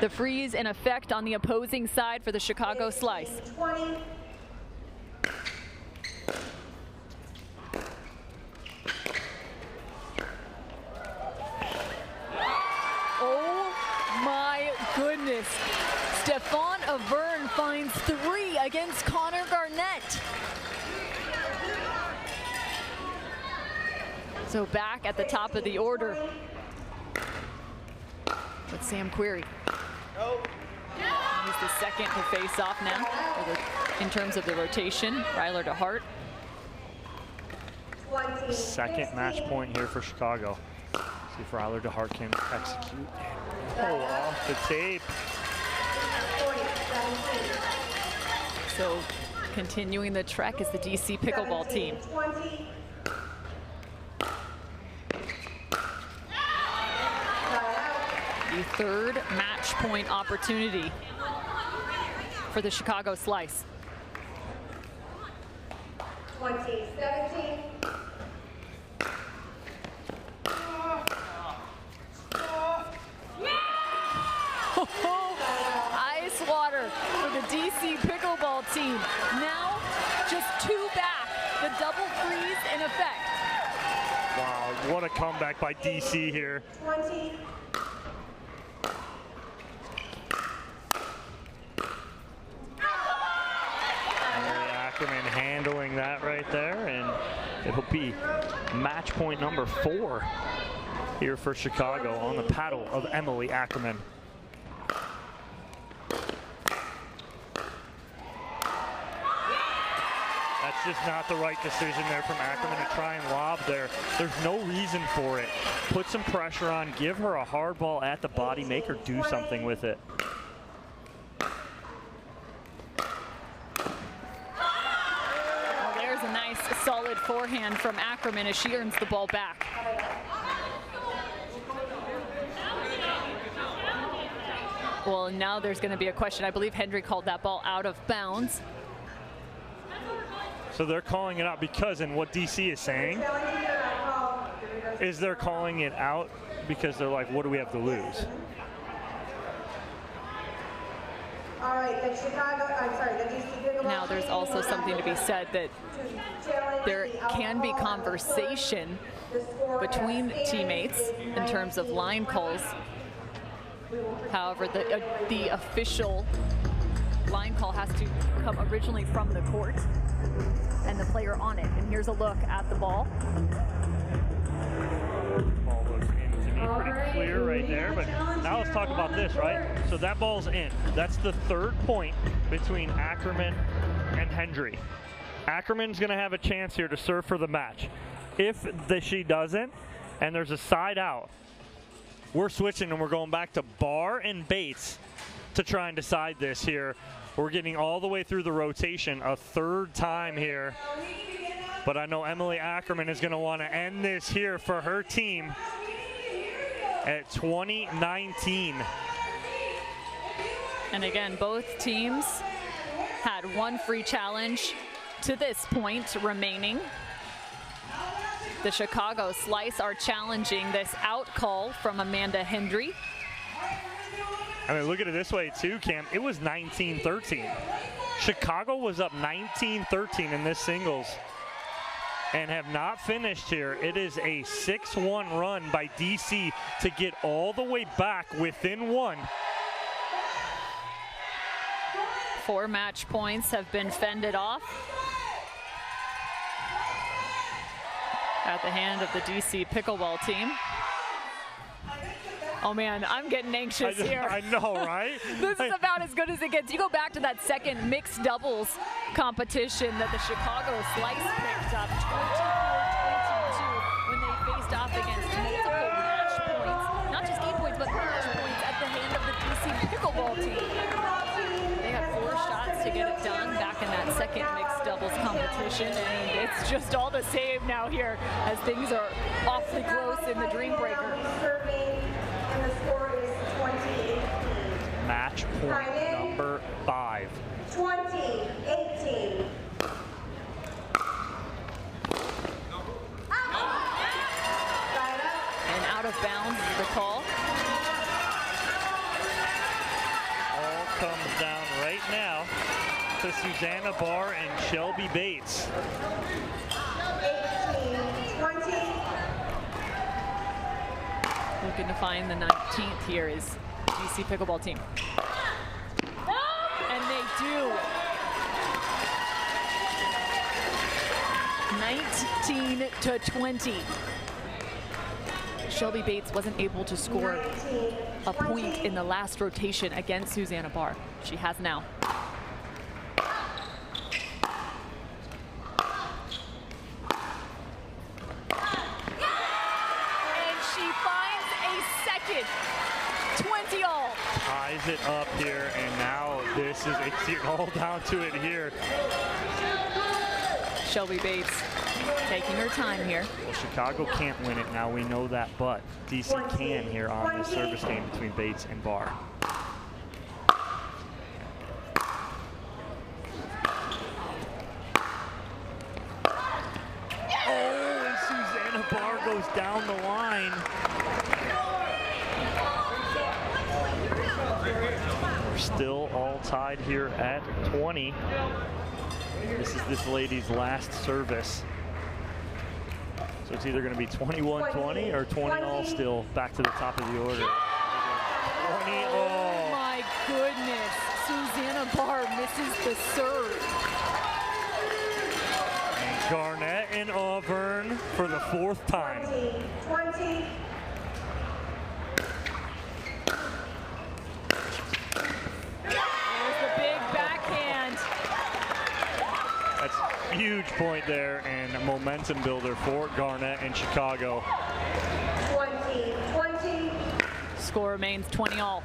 The freeze in effect on the opposing side for the Chicago slice. 20. Oh my goodness. Stefan Auvergne finds 3 against Connor Garnett. So back at the top of the order with Sam Querrey. He's the second to face off now in terms of the rotation. Ryler DeHeart. Second match point here for Chicago. See if Ryler DeHeart can execute. Oh, off the tape. So continuing the trek is the DC Pickleball Team. 20. The third match point opportunity for the Chicago slice. 20-17. Ice water for the DC Pickleball Team. Now just 2 back. The double freeze in effect. Wow, what a comeback by DC here. 20. Ackerman handling that right there, and it'll be match point number 4. here for Chicago on the paddle of Emily Ackerman. That's just not the right decision there from Ackerman to try and lob there. There's no reason for it. Put some pressure on, give her a hard ball at the body, make her do something with it. Well, there's a nice solid forehand from Ackerman as she earns the ball back. Well, now there's going to be a question. I believe Hendry called that ball out of bounds. So they're calling it out because, and what DC is saying is they're calling it out because they're like, what do we have to lose? All right, the Chicago, I'm sorry, the DC Pickleball Now there's team also will something to be said that there can be conversation between teammates in terms of line calls. However, the official line call has to come originally from the court and the player on it. And here's a look at the ball. Ball looks in to me pretty clear right there, but now let's talk about this, right? So that ball's in. That's the third point between Ackerman and Hendry. Ackerman's gonna have a chance here to serve for the match. If she doesn't, and there's a side out, we're switching and we're going back to Barr and Bates to try and decide this here. We're getting all the way through the rotation a third time here. But I know Emily Ackerman is going to want to end this here for her team at 2019. And again, both teams had one free challenge to this point remaining. The Chicago Slice are challenging this out call from Amanda Hendry. I mean, look at it this way too, Cam. It was 19-13. Chicago was up 19-13 in this singles and have not finished here. It is a 6-1 run by DC to get all the way back within one. 4 match points have been fended off at the hand of the DC Pickleball team. Oh man, I'm getting anxious here. I know, right? This is about as good as it gets. You go back to that second mixed doubles competition that the Chicago Slice picked up, 24-22, when they faced off against multiple match points, not just game points, but match points at the hand of the DC Pickleball team. They had 4 shots to get it done back in that second mixed doubles competition, and it's just all the same now here as things are awfully close in the Dreambreaker. And the score is 20-18. Match point number 5. 20-18. And out of bounds is the call. All comes down right now to Susannah Barr and Shelby Bates. 18-20. Looking to find the 19th here is DC Pickleball team. And they do. 19-20. Shelby Bates wasn't able to score a point in the last rotation against Susannah Barr. She has now. Ties it up here, and now this is it's all down to it here. Shelby Bates taking her time here. Well, Chicago can't win it now, we know that, but DC can here on this service game between Bates and Barr. Oh, and Susannah Barr goes down the line. We're still all tied here at 20. This is this lady's last service. So it's either going to be 21-20 or 20 all still back to the top of the order. 20 all. Oh my goodness. Susannah Barr misses the serve. And Garnett and Auvergne for the 4th time. 20. there and a momentum builder for Garnett and Chicago. 20. Score remains 20-all.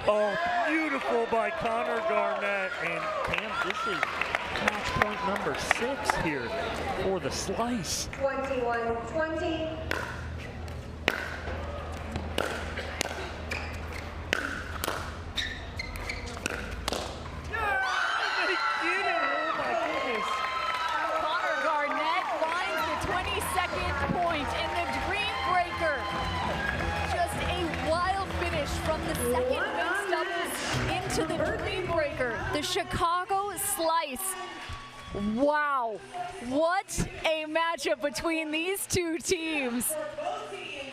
Oh, beautiful by Connor Garnett. And Cam, this is match point number 6 here for the slice. 21-20. Connor Garnett finds the 22nd point in the Dreambreaker. Just a wild finish from the second mixed doubles into the Dreambreaker. The Chicago slice. Wow, what a matchup between these two teams.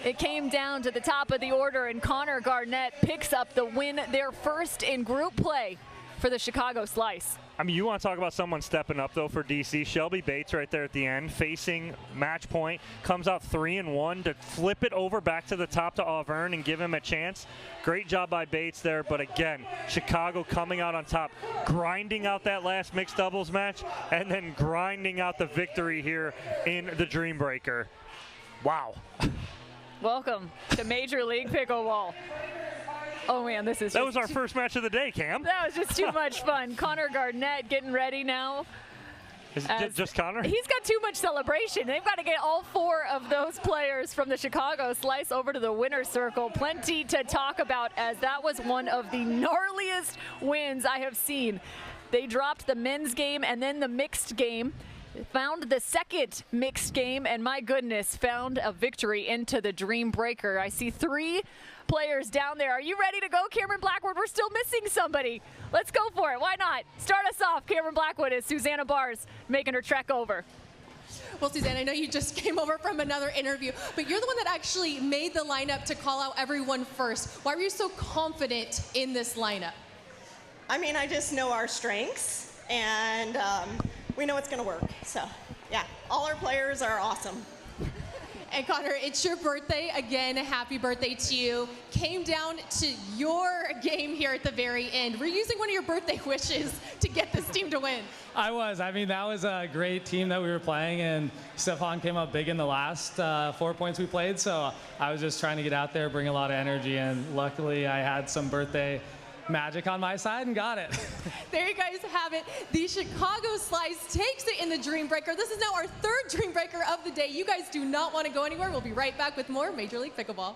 It came down to the top of the order, and Connor Garnett picks up the win, their first in group play for the Chicago slice. I mean, you want to talk about someone stepping up, though, for DC. Shelby Bates right there at the end, facing match point, comes out 3-1 to flip it over back to the top to Auvergne and give him a chance. Great job by Bates there, but again, Chicago coming out on top, grinding out that last mixed doubles match, and then grinding out the victory here in the Dreambreaker. Wow. Welcome to Major League Pickleball. Oh man, this is that was our first match of the day, Cam. That was just too much fun. Connor Garnett getting ready now. Is it just Connor? He's got too much celebration. They've got to get all 4 of those players from the Chicago slice over to the winner's circle. Plenty to talk about, as that was one of the gnarliest wins I have seen. They dropped the men's game and then the mixed game. Found the second mixed game, and my goodness, found a victory into the Dreambreaker. I see 3 players down there. Are you ready to go, Cameron Blackwood? We're still missing somebody. Let's go for it. Why not? Start us off, Cameron Blackwood, as Susannah Barr's making her trek over. Well, Susannah, I know you just came over from another interview, but you're the one that actually made the lineup to call out everyone first. Why were you so confident in this lineup? I mean, I just know our strengths, and we know it's going to work. So, yeah, all our players are awesome. And Connor, it's your birthday. Again, happy birthday to you. Came down to your game here at the very end. We're using one of your birthday wishes to get this team to win. I was. I mean, that was a great team that we were playing, and Stefan came up big in the last 4 points we played. So I was just trying to get out there, bring a lot of energy, and luckily I had some birthday magic on my side and got it. There you guys have it. The Chicago slice takes it in the Dreambreaker. This is now our 3rd Dreambreaker of the day. You guys do not want to go anywhere. We'll be right back with more Major League Pickleball.